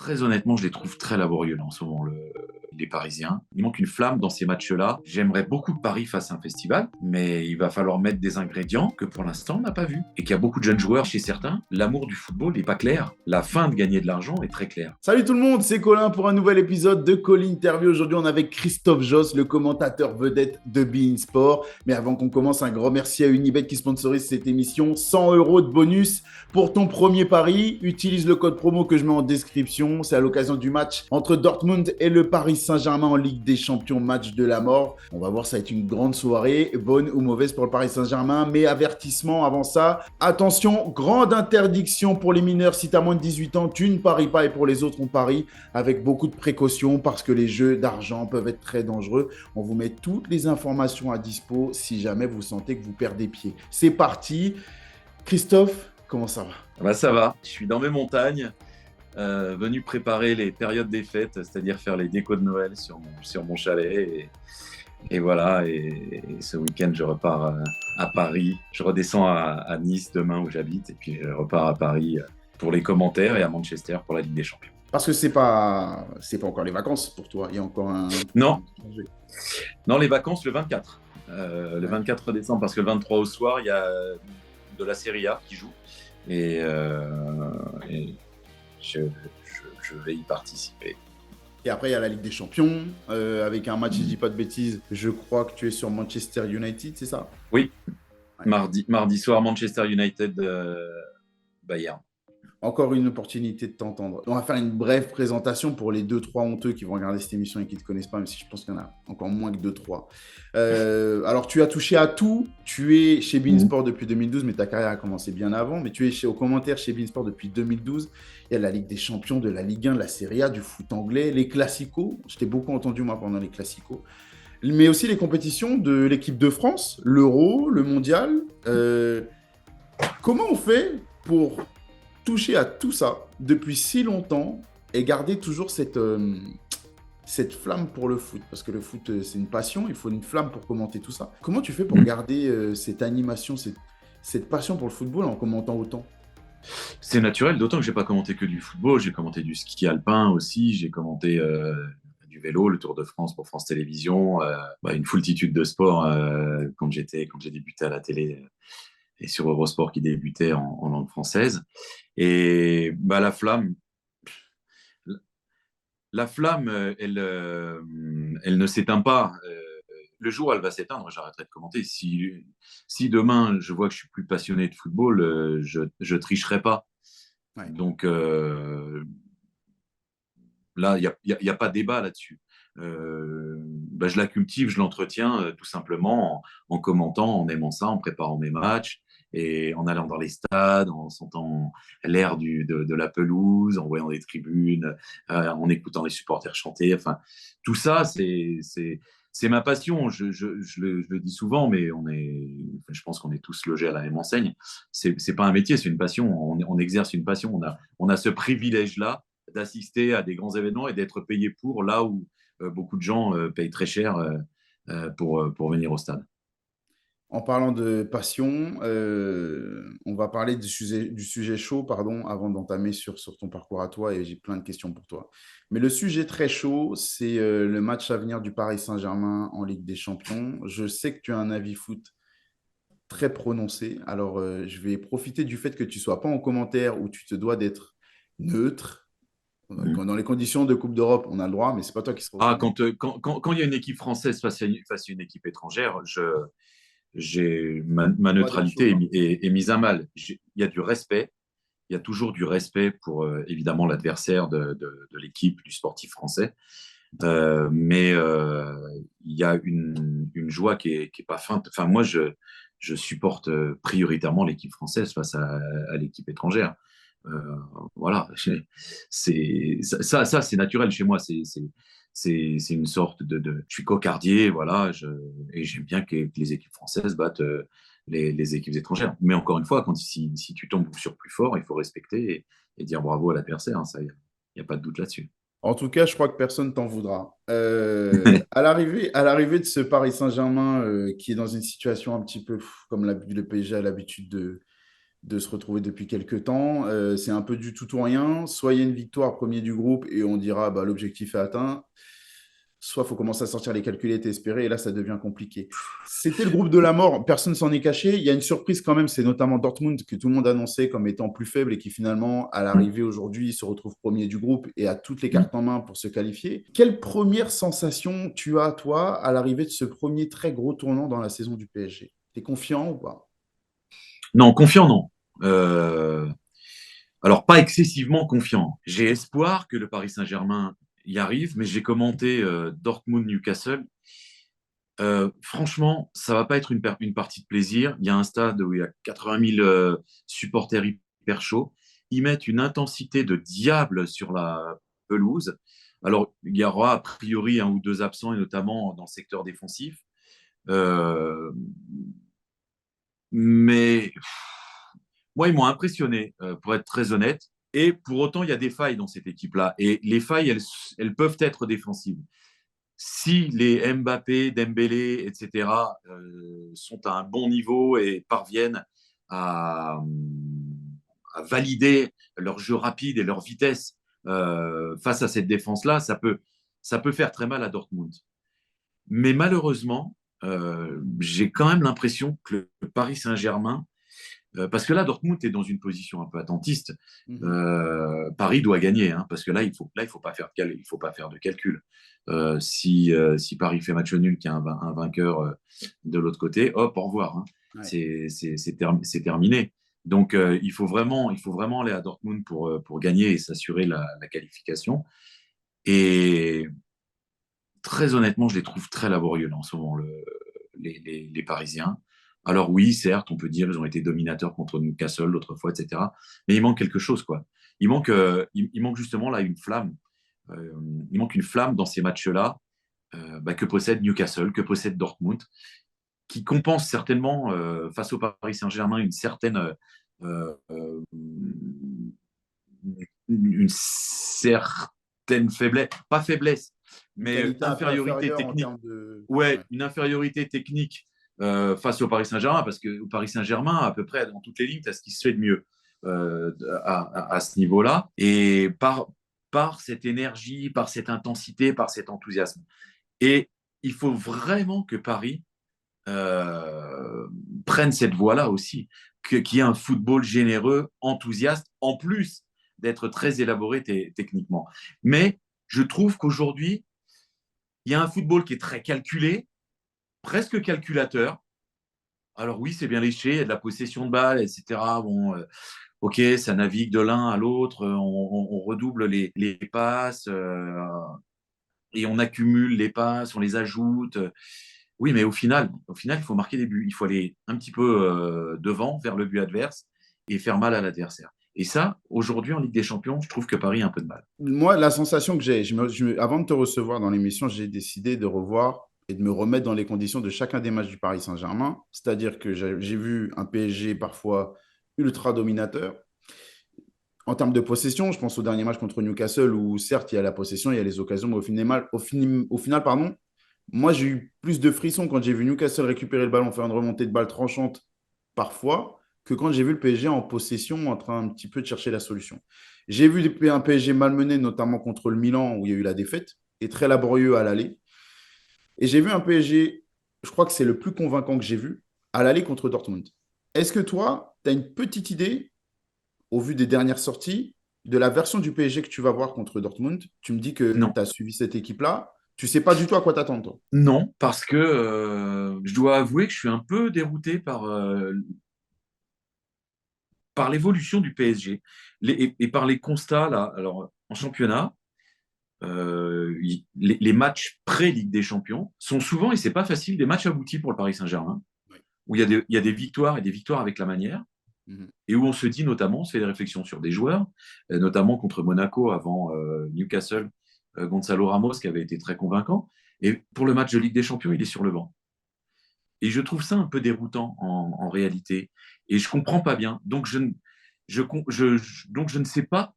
Très honnêtement, je les trouve très laborieux là, en ce moment, les Parisiens. Il manque une flamme dans ces matchs-là. J'aimerais beaucoup que Paris fasse un festival, mais il va falloir mettre des ingrédients que pour l'instant on n'a pas vu. Et qu'il y a beaucoup de jeunes joueurs chez certains. L'amour du football n'est pas clair. La fin de gagner de l'argent est très claire. Salut tout le monde, c'est Colin pour un nouvel épisode de Call Interview. Aujourd'hui, on est avec Christophe Josse, le commentateur vedette de beIN Sport. Mais avant qu'on commence, un grand merci à Unibet qui sponsorise cette émission. 100 € de bonus pour ton premier pari. Utilise le code promo que je mets en description. C'est à l'occasion du match entre Dortmund et le Paris Saint-Germain en Ligue des Champions, match de la mort. On va voir, ça va être une grande soirée, bonne ou mauvaise pour le Paris Saint-Germain. Mais avertissement avant ça, attention, grande interdiction pour les mineurs. Si tu as moins de 18 ans, tu ne paries pas, et pour les autres, on parie avec beaucoup de précautions parce que les jeux d'argent peuvent être très dangereux. On vous met toutes les informations à dispo si jamais vous sentez que vous perdez pied. C'est parti. Christophe, comment ça va? Bah, ça va, je suis dans mes montagnes, venu préparer les périodes des fêtes, c'est-à-dire faire les décos de Noël sur mon chalet. Et voilà, et ce week-end, je repars à Paris. Je redescends à Nice demain où j'habite, et puis je repars à Paris pour les commentaires et à Manchester pour la Ligue des Champions. Parce que c'est pas encore les vacances pour toi. Il y a encore un Non, congé. non, les vacances le 24. Le Ouais. 24 décembre, parce que le 23 au soir, il y a de la Serie A qui joue. Et je vais y participer. Et après, il y a la Ligue des Champions avec un match, si je dis pas de bêtises. Je crois que tu es sur Manchester United, c'est ça? Oui, Ouais. mardi soir, Manchester United, Bayern. Encore une opportunité de t'entendre. On va faire une brève présentation pour les deux trois honteux qui vont regarder cette émission et qui ne te connaissent pas, même si je pense qu'il y en a encore moins que deux trois. Alors, tu as touché à tout. Tu es chez beIN Mhm. Sport depuis 2012, mais ta carrière a commencé bien avant. Mais tu es au commentaire chez beIN Sport depuis 2012. Il y a la Ligue des Champions, de la Ligue 1, de la Serie A, du foot anglais, les classicos. Je t'ai beaucoup entendu, moi, pendant les classicos. Mais aussi les compétitions de l'équipe de France, l'Euro, le Mondial. Comment on fait pour toucher à tout ça depuis si longtemps et garder toujours cette flamme pour le foot? Parce que le foot, c'est une passion, il faut une flamme pour commenter tout ça. Comment tu fais pour garder cette animation, cette passion pour le football en commentant autant? C'est naturel, d'autant que j'ai pas commenté que du football, j'ai commenté du ski alpin aussi, j'ai commenté du vélo, le Tour de France pour France Télévisions, une foultitude de sports quand j'ai débuté à la télé et sur Eurosport qui débutait en langue française. Et la flamme, elle ne s'éteint pas. Le jour où elle va s'éteindre, j'arrêterai de commenter. Si demain je vois que je suis plus passionné de football, je tricherai pas. Ouais. Donc là, il y a pas de débat là-dessus. Je la cultive, je l'entretiens tout simplement en commentant, en aimant ça, en préparant mes matchs et en allant dans les stades, en sentant l'air de la pelouse, en voyant des tribunes, en écoutant les supporters chanter. Enfin, tout ça, c'est ma passion. Je le dis souvent, mais je pense qu'on est tous logés à la même enseigne. C'est pas un métier, c'est une passion. On exerce une passion. On a ce privilège-là d'assister à des grands événements et d'être payé pour là où beaucoup de gens payent très cher pour venir au stade. En parlant de passion, on va parler du sujet chaud, pardon, avant d'entamer sur ton parcours à toi, et j'ai plein de questions pour toi. Mais le sujet très chaud, c'est le match à venir du Paris Saint-Germain en Ligue des Champions. Je sais que tu as un avis foot très prononcé. Alors, je vais profiter du fait que tu ne sois pas en commentaire où tu te dois d'être neutre. Dans les conditions de Coupe d'Europe, on a le droit, mais c'est pas toi qui seras au Ah, stade. quand il y a une équipe française face à une équipe étrangère, ma Pas grand-chose, neutralité hein. est mise à mal. Il y a du respect, il y a toujours du respect pour évidemment l'adversaire de l'équipe, du sportif français. Mais il y a une joie qui est pas feinte. Enfin, moi, je supporte prioritairement l'équipe française face à l'équipe étrangère. Euh, voilà, ça c'est naturel chez moi. C'est une sorte je suis cocardier, voilà, et j'aime bien que les équipes françaises battent les équipes étrangères. Mais encore une fois, si tu tombes sur plus fort, il faut respecter et dire bravo à l'adversaire, hein, ça, il n'y a pas de doute là-dessus. En tout cas, je crois que personne t'en voudra. À l'arrivée de ce Paris Saint-Germain qui est dans une situation un petit peu comme le PSG a l'habitude de, de se retrouver depuis quelques temps. C'est un peu du tout ou rien. Soit il y a une victoire premier du groupe et on dira bah, l'objectif est atteint. Soit il faut commencer à sortir les calculettes et espérer, et là, ça devient compliqué. C'était le groupe de la mort, personne ne s'en est caché. Il y a une surprise quand même, c'est notamment Dortmund que tout le monde annonçait comme étant plus faible et qui finalement, à Mm. l'arrivée aujourd'hui, se retrouve premier du groupe et a toutes les Mm. cartes en main pour se qualifier. Quelle première sensation tu as, toi, à l'arrivée de ce premier très gros tournant dans la saison du PSG? T'es confiant ou pas? Non, confiant, non. Euh, alors, pas excessivement confiant. J'ai espoir que le Paris Saint-Germain y arrive, mais j'ai commenté Dortmund-Newcastle. Franchement, ça va pas être une partie de plaisir. Il y a un stade où il y a 80 000 supporters hyper chauds. Ils mettent une intensité de diable sur la pelouse. Alors, il y aura a priori un ou deux absents, et notamment dans le secteur défensif. Euh, mais moi, ils m'ont impressionné, pour être très honnête. Et pour autant, il y a des failles dans cette équipe-là. Et les failles, elles peuvent être défensives. Si les Mbappé, Dembélé, etc., sont à un bon niveau et parviennent à, à valider leur jeu rapide et leur vitesse face à cette défense-là, ça peut faire très mal à Dortmund. Mais malheureusement, j'ai quand même l'impression que le Paris Saint-Germain, parce que là, Dortmund est dans une position un peu attentiste. Mhm. Paris doit gagner, hein, parce que là, il faut pas faire il faut pas faire de calcul. Si Paris fait match nul, qu'il y a un vainqueur de l'autre côté, hop, au revoir, hein. Ouais. C'est terminé. Donc, il faut vraiment aller à Dortmund pour gagner et s'assurer la qualification. Et très honnêtement, je les trouve très laborieux là, en ce moment, les Parisiens. Alors oui, certes, on peut dire qu'ils ont été dominateurs contre Newcastle l'autre fois, etc. Mais il manque quelque chose, quoi. Il manque justement là une flamme. Euh, il manque une flamme dans ces matchs-là bah, que possède Newcastle, que possède Dortmund, qui compense certainement face au Paris Saint-Germain euh, euh, une certaine faiblesse, pas faiblesse, Une mais qualité un peu infériorité inférieure en technique. termes de... Ouais, Ouais. une infériorité technique face au Paris Saint-Germain, parce qu'au Paris Saint-Germain, à peu près dans toutes les lignes, tu as ce qui se fait de mieux à ce niveau-là. Et par cette énergie, par cette intensité, par cet enthousiasme. Et il faut vraiment que Paris euh, prenne cette voie-là aussi, qu'il y ait un football généreux, enthousiaste, en plus d'être très élaboré techniquement. Mais je trouve qu'aujourd'hui, il y a un football qui est très calculé, presque calculateur. Alors oui, c'est bien léché, il y a de la possession de balle, etc. Bon, ok, ça navigue de l'un à l'autre, on redouble les passes et on accumule les passes, on les ajoute. Oui, mais au final, il faut marquer des buts. Il faut aller un petit peu devant, vers le but adverse et faire mal à l'adversaire. Et ça, aujourd'hui, en Ligue des Champions, je trouve que Paris a un peu de mal. Moi, la sensation que j'ai, avant de te recevoir dans l'émission, j'ai décidé de revoir et de me remettre dans les conditions de chacun des matchs du Paris Saint-Germain. C'est-à-dire que j'ai vu un PSG parfois ultra dominateur. En termes de possession, je pense au dernier match contre Newcastle où certes il y a la possession, il y a les occasions, mais au final, pardon, moi j'ai eu plus de frissons quand j'ai vu Newcastle récupérer le ballon, faire une remontée de balle tranchante parfois, que quand j'ai vu le PSG en possession en train un petit peu de chercher la solution. J'ai vu un PSG malmené, notamment contre le Milan où il y a eu la défaite, et très laborieux à l'aller. Et j'ai vu un PSG, je crois que c'est le plus convaincant que j'ai vu, à l'aller contre Dortmund. Est-ce que toi, tu as une petite idée au vu des dernières sorties, de la version du PSG que tu vas voir contre Dortmund? Tu me dis que Non, tu as suivi cette équipe-là. Tu sais pas du tout à quoi t'attendre, toi. non, parce que je dois avouer que je suis un peu dérouté par l'évolution du PSG et par les constats là. Alors, en championnat, les matchs pré-Ligue des Champions sont souvent, et c'est pas facile, des matchs aboutis pour le Paris Saint-Germain, Oui. où il y a des victoires et des victoires avec la manière, Mhm. et où on se dit notamment, on se fait des réflexions sur des joueurs, notamment contre Monaco avant Newcastle, Gonzalo Ramos qui avait été très convaincant. Et pour le match de Ligue des Champions, il est sur le banc. Et je trouve ça un peu déroutant en réalité. Et je comprends pas bien. Donc donc je ne sais pas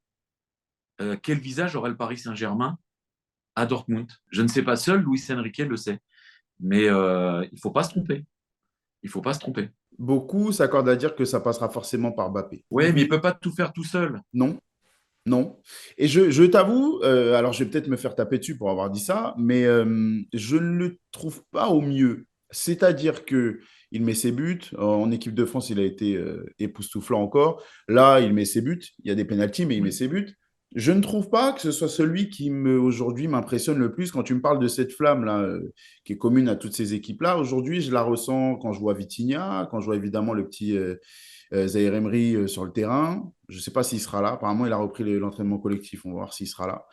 quel visage aurait le Paris Saint-Germain à Dortmund. Je ne sais pas, seul Luis Enrique le sait. Mais il ne faut pas se tromper. Il ne faut pas se tromper. Beaucoup s'accordent à dire que ça passera forcément par Mbappé. Ouais, mais il peut pas tout faire tout seul. Non, non. Et je t'avoue, alors je vais peut-être me faire taper dessus pour avoir dit ça, mais je ne le trouve pas au mieux. C'est-à-dire que il met ses buts. En équipe de France, il a été époustouflant encore. Là, il met ses buts. Il y a des pénaltys, mais il met Oui, ses buts. Je ne trouve pas que ce soit celui qui aujourd'hui m'impressionne le plus. Quand tu me parles de cette flamme là, qui est commune à toutes ces équipes-là, aujourd'hui, je la ressens quand je vois Vitinha, quand je vois évidemment le petit Zaïre Emery sur le terrain. Je ne sais pas s'il sera là. Apparemment, il a repris l'entraînement collectif. On va voir s'il sera là.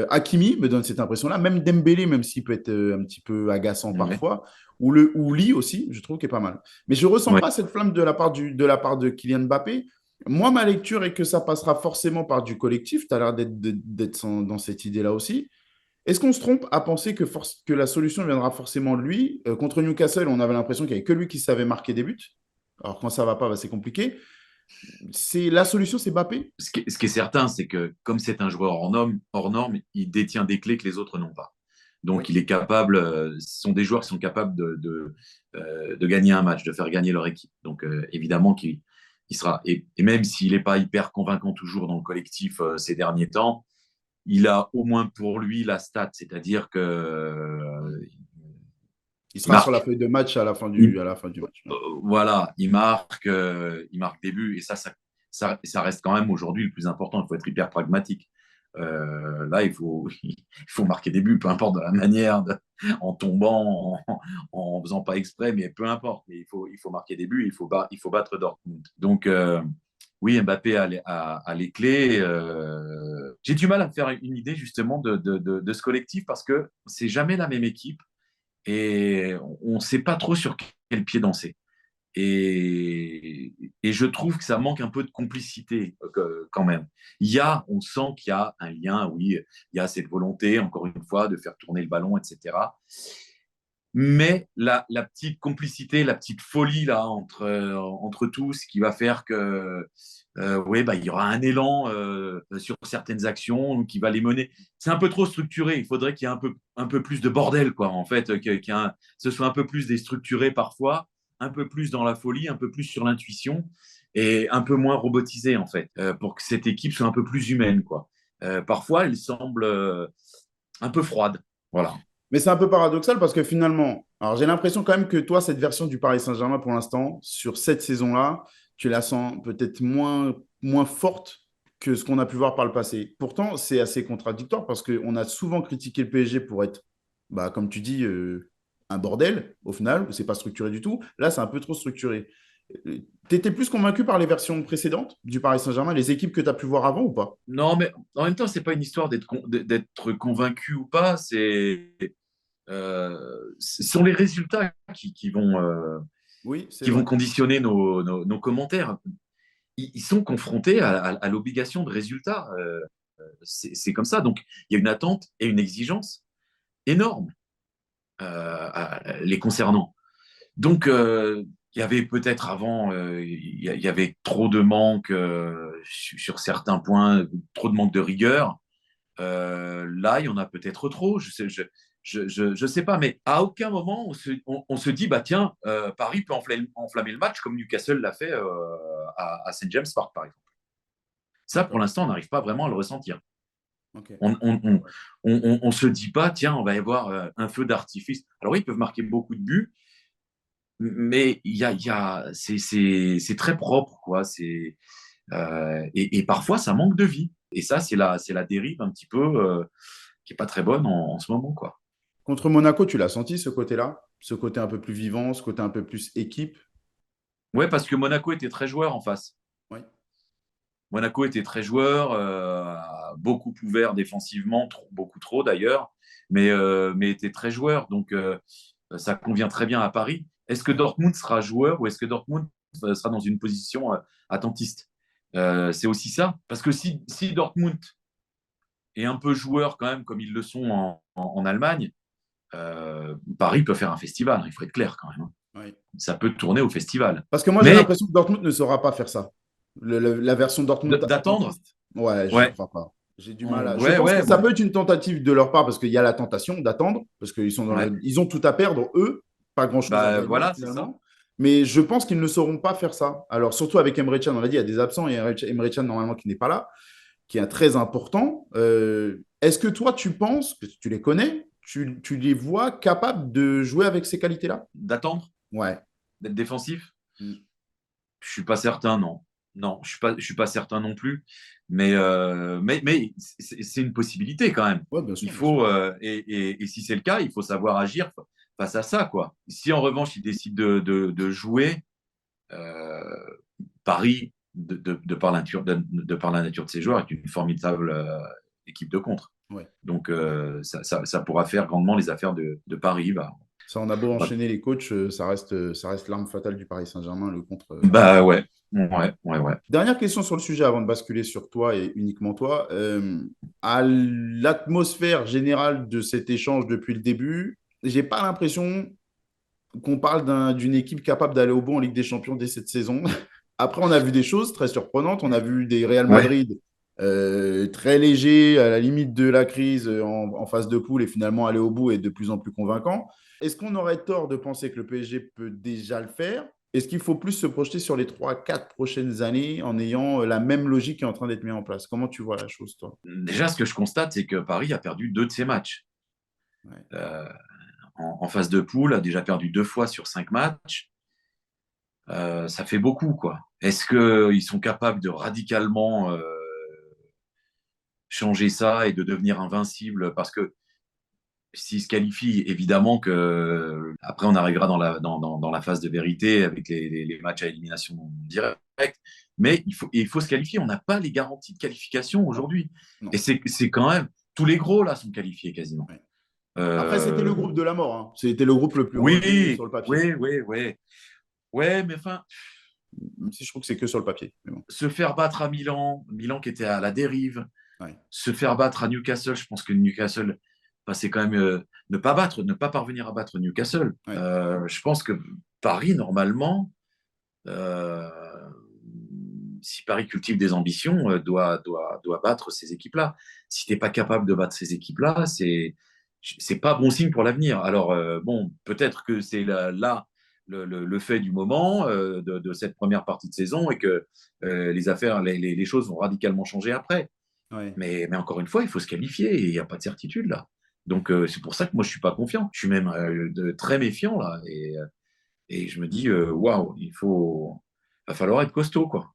Hakimi me donne cette impression-là. Même Dembélé, même s'il peut être un petit peu agaçant ouais, parfois. Ou Lee aussi, je trouve qu'il est pas mal. Mais je ne ressens ouais. pas cette flamme de la part de Kylian Mbappé. Moi, ma lecture est que ça passera forcément par du collectif. Tu as l'air d'être dans cette idée-là aussi. Est-ce qu'on se trompe à penser que la solution viendra forcément de lui? Contre Newcastle, on avait l'impression qu'il n'y avait que lui qui savait marquer des buts. Alors quand ça va pas, bah, c'est compliqué. La solution, c'est Mbappé. Ce qui est certain, c'est que comme c'est un joueur hors norme, il détient des clés que les autres n'ont pas. Oui. Donc, il est capable, ce sont des joueurs qui sont capables de gagner un match, de faire gagner leur équipe. Donc, évidemment qu'il il sera, et même s'il n'est pas hyper convaincant toujours dans le collectif ces derniers temps, il a au moins pour lui la stat, c'est-à-dire que Il il sera sur la marque. feuille de match Il- à la fin du match. Ouais. voilà, il marque des buts, et ça reste quand même aujourd'hui le plus important. Il faut être hyper pragmatique. Là, il faut marquer des buts, peu importe de la manière, en tombant, en faisant pas exprès, mais peu importe. Mais il faut marquer des buts, il faut battre Dortmund. Donc, oui, Mbappé a les clés. J'ai du mal à me faire une idée justement de ce collectif parce que c'est jamais la même équipe et on ne sait pas trop sur quel pied danser. Et je trouve que ça manque un peu de complicité quand même. On sent qu'il y a un lien, oui, il y a cette volonté, encore une fois, de faire tourner le ballon, etc. Mais la petite complicité, la petite folie là entre tous, qui va faire que ouais, bah, il y aura un élan sur certaines actions qui va les mener. C'est un peu trop structuré. Il faudrait qu'il y ait un peu plus de bordel, quoi, en fait, ce soit un peu plus déstructuré parfois, un peu plus dans la folie, un peu plus sur l'intuition et un peu moins robotisé, en fait, pour que cette équipe soit un peu plus humaine, quoi. Parfois, elle semble un peu froide. Voilà. Mais c'est un peu paradoxal parce que finalement, alors j'ai l'impression quand même que toi, cette version du Paris Saint-Germain pour l'instant, sur cette saison-là, tu la sens peut-être moins forte que ce qu'on a pu voir par le passé. Pourtant, c'est assez contradictoire parce qu'on a souvent critiqué le PSG pour être, bah, comme tu dis, un bordel au final, où c'est pas structuré du tout. Là, c'est un peu trop structuré. Tu étais plus convaincu par les versions précédentes du Paris Saint-Germain, les équipes que tu as pu voir avant ou pas? Non, mais en même temps, c'est pas une histoire d'être convaincu ou pas. Ce sont les résultats Oui, c'est qui vont vrai. conditionner nos commentaires. Ils sont confrontés à l'obligation de résultats. C'est comme ça. Donc, il y a une attente et une exigence énorme les concernant. Donc, il y avait peut-être avant, il y avait trop de manque sur certains points, trop de manque de rigueur. Là, il y en a peut-être trop. Je sais pas, mais à aucun moment on se dit, bah tiens, Paris peut enflammer le match comme Newcastle l'a fait à St. James Park, par exemple. Ça, pour D'accord. l'instant, on n'arrive pas vraiment à le ressentir. Ok. On se dit pas, tiens, on va y avoir un feu d'artifice. Alors oui, ils peuvent marquer beaucoup de buts, mais c'est très propre, quoi. Et parfois, ça manque de vie. Et ça, c'est la dérive un petit peu qui est pas très bonne en ce moment, quoi. Contre Monaco, tu l'as senti ce côté-là? Ce côté un peu plus vivant, ce côté un peu plus équipe? Ouais, parce que Monaco était très joueur en face. Oui. Monaco était très joueur, a beaucoup ouvert défensivement, beaucoup trop d'ailleurs, mais était très joueur. Donc, ça convient très bien à Paris. Est-ce que Dortmund sera joueur ou est-ce que Dortmund sera dans une position attentiste? C'est aussi ça. Parce que si Dortmund est un peu joueur quand même, comme ils le sont en Allemagne, Paris peut faire un festival, hein, il faut être clair quand même, hein. Oui. Ça peut tourner au festival. Parce que moi, j'ai Mais l'impression que Dortmund ne saura pas faire ça. La version Dortmund d'attendre, attentiste, ouais, j'y ouais, crois pas. J'ai du mal à. Je ouais, pense que ouais, ça peut être une tentative de leur part parce qu'il y a la tentation d'attendre, parce qu'ils ouais. ils ont tout à perdre, eux, pas grand-chose à Bah gagner voilà, c'est ça. finalement. Mais je pense qu'ils ne sauront pas faire ça. Alors, surtout avec Emre Can, on l'a dit, il y a des absents. Il y a Emre Can, normalement, qui n'est pas là, qui est très important. Est-ce que toi, tu penses, que tu les connais, tu les vois capables de jouer avec ces qualités-là? D'attendre, Ouais. d'être défensif, Mm. je suis pas certain, non. Non, je suis pas certain non plus. Mais c'est une possibilité quand même. Ouais, bien Il sûr, bien sûr. faut, et si c'est le cas, il faut savoir agir face à ça, quoi. Si en revanche, il décide de jouer, euh, Paris, de par la nature de ses joueurs, est une formidable équipe de contre. Ouais. Donc, ça pourra faire grandement les affaires de Paris. Ça, on a beau enchaîner les coachs, ça reste l'arme fatale du Paris Saint-Germain, le contre. Bah ouais, ouais, ouais, ouais. Dernière question sur le sujet avant de basculer sur toi et uniquement toi. À l'atmosphère générale de cet échange depuis le début, j'ai pas l'impression qu'on parle d'une équipe capable d'aller au bout en Ligue des Champions dès cette saison. Après, on a vu des choses très surprenantes. On a vu des Real Ouais. Madrid très légers, à la limite de la crise en phase de poule et finalement aller au bout et de plus en plus convaincant. Est-ce qu'on aurait tort de penser que le PSG peut déjà le faire? Est-ce qu'il faut plus se projeter sur les 3, 4 prochaines années en ayant la même logique qui est en train d'être mise en place? Comment tu vois la chose, toi? Déjà, ce que je constate, c'est que Paris a perdu 2 de ses matchs. Ouais. Euh, en phase de poule, a déjà perdu 2 fois sur 5 matchs. Ça fait beaucoup, quoi. Est-ce qu'ils sont capables de radicalement changer ça et de devenir invincibles? Parce que s'ils se qualifient, évidemment que après on arrivera dans la phase de vérité avec les matchs à élimination directe. Mais il faut se qualifier. On n'a pas les garanties de qualification Non, aujourd'hui. Et non. c'est quand même tous les gros là sont qualifiés quasiment. Ouais. Après, c'était le Euh, groupe de la mort, hein. C'était le groupe le plus relevé oui, sur le papier. oui, oui, oui. Ouais, mais enfin, Même si je trouve que c'est que sur le papier. Mais bon. se faire battre à Milan, Milan qui était à la dérive, Ouais. se faire battre à Newcastle, je pense que Newcastle, c'est quand même ne pas parvenir à battre Newcastle. Ouais. Je pense que Paris, normalement, euh, si Paris cultive des ambitions, doit battre ces équipes-là. Si tu n'es pas capable de battre ces équipes-là, c'est pas bon signe pour l'avenir. Alors, bon, peut-être que c'est là le fait du moment, de cette première partie de saison, et que les choses vont radicalement changer après. Ouais. Mais encore une fois, il faut se qualifier et il n'y a pas de certitude là. Donc, c'est pour ça que moi, je ne suis pas confiant. Je suis même très méfiant là. Et je me dis, waouh, va falloir être costaud, quoi.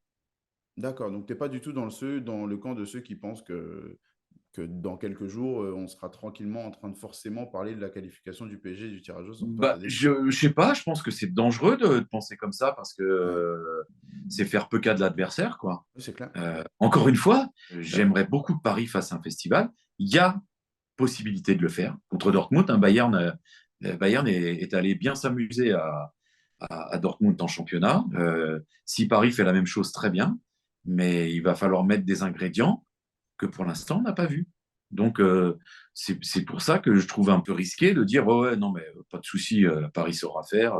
D'accord. Donc, tu n'es pas du tout dans le camp de ceux qui pensent que dans quelques jours, on sera tranquillement en train de forcément parler de la qualification du PSG et du tirage au sort. Toi, tu as des doutes. Je sais pas, je pense que c'est dangereux de penser comme ça parce que Ouais. c'est faire peu cas de l'adversaire, quoi. Oui, c'est clair. Encore une fois, j'aimerais beaucoup que Paris fasse un festival. Il y a possibilité de le faire. Contre Dortmund, Bayern est allé bien s'amuser à Dortmund en championnat. Si Paris fait la même chose, très bien, mais il va falloir mettre des ingrédients que pour l'instant, on n'a pas vu. Donc, c'est pour ça que je trouve un peu risqué de dire, oh, ouais, non, mais pas de souci, Paris saura faire.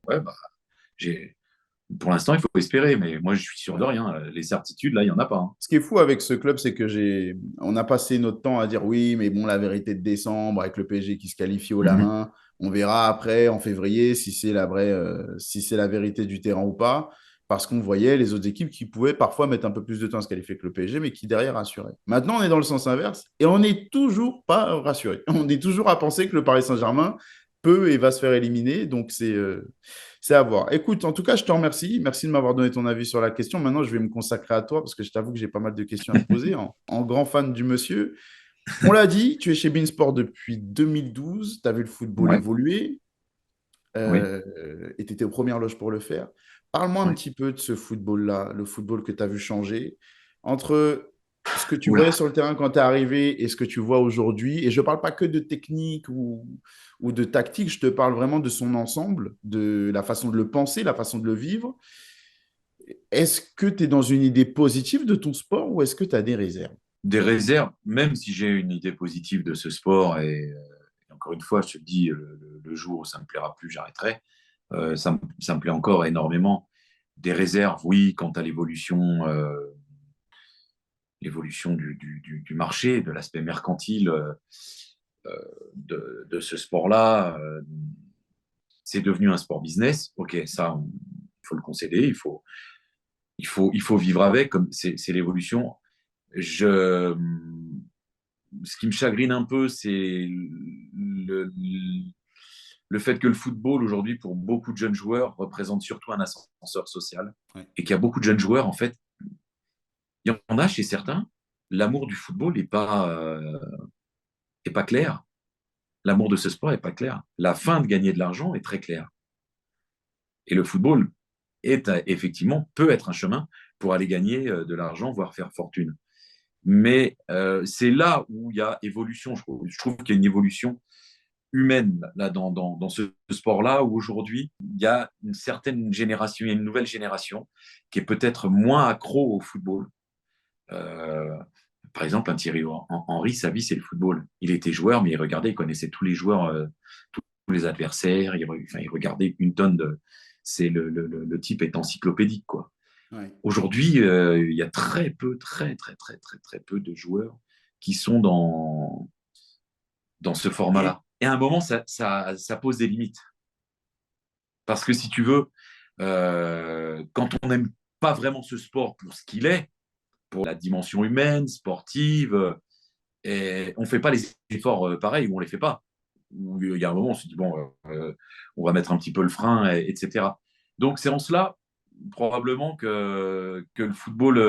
Ouais, bah, j'ai... Pour l'instant, il faut espérer, mais moi, je suis sûr de Ouais. rien. Les certitudes, là, il n'y en a pas, hein. Ce qui est fou avec ce club, c'est que on a passé notre temps à dire oui, mais bon, la vérité de décembre avec le PSG qui se qualifie au la Mhm. main, on verra après en février si c'est si c'est la vérité du terrain ou pas, parce qu'on voyait les autres équipes qui pouvaient parfois mettre un peu plus de temps à se qualifier que le PSG, mais qui derrière assuraient. Maintenant, on est dans le sens inverse et on n'est toujours pas rassuré. On est toujours à penser que le Paris Saint-Germain peut et va se faire éliminer, donc c'est à voir. Écoute, en tout cas, je te remercie. Merci de m'avoir donné ton avis sur la question. Maintenant, je vais me consacrer à toi parce que je t'avoue que j'ai pas mal de questions à te poser en grand fan du monsieur. On l'a dit, tu es chez Beansport depuis 2012. Tu as vu le football Ouais, évoluer oui, euh, et tu étais aux premières loges pour le faire. Parle-moi un oui. petit peu de ce football-là, le football que tu as vu changer entre ce que tu voyais Oula. sur le terrain quand tu es arrivé et ce que tu vois aujourd'hui. Et je ne parle pas que de technique ou de tactique, je te parle vraiment de son ensemble, de la façon de le penser, la façon de le vivre. Est-ce que tu es dans une idée positive de ton sport ou est-ce que tu as des réserves? Des réserves, même si j'ai une idée positive de ce sport, et encore une fois, je te dis, le jour où ça me plaira plus, j'arrêterai. Ça me plaît encore énormément. Des réserves, oui, quant à l'évolution du marché, de l'aspect mercantile de ce sport-là. c'est devenu un sport business. Ok, ça, il faut le concéder, il faut vivre avec, comme c'est l'évolution. Je, Ce qui me chagrine un peu, c'est le fait que le football, aujourd'hui, pour beaucoup de jeunes joueurs, représente surtout un ascenseur social. Ouais. Et qu'il y a beaucoup de jeunes joueurs, en fait, il y en a chez certains, l'amour du football est pas clair. L'amour de ce sport n'est pas clair. La fin de gagner de l'argent est très claire. Et le football effectivement peut être un chemin pour aller gagner de l'argent, voire faire fortune. Mais c'est là où il y a évolution. Je trouve qu'il y a une évolution humaine là, dans ce sport-là, où aujourd'hui, il y a une certaine génération, il y a une nouvelle génération qui est peut-être moins accro au football. Euh, Par exemple, un Thierry Henry, sa vie, c'est le football. Il était joueur, mais il regardait, il connaissait tous les joueurs, tous les adversaires. Il regardait une tonne de. C'est le type est encyclopédique, quoi. Ouais. Aujourd'hui, il y a très peu, très peu de joueurs qui sont dans ce format-là. Et à un moment, ça pose des limites. Parce que si tu veux, quand on n'aime pas vraiment ce sport pour ce qu'il est, pour la dimension humaine, sportive, et on ne fait pas les efforts pareils, ou on ne les fait pas. Où il y a un moment, on se dit, bon, on va mettre un petit peu le frein, etc. Donc, c'est en cela, probablement, que le football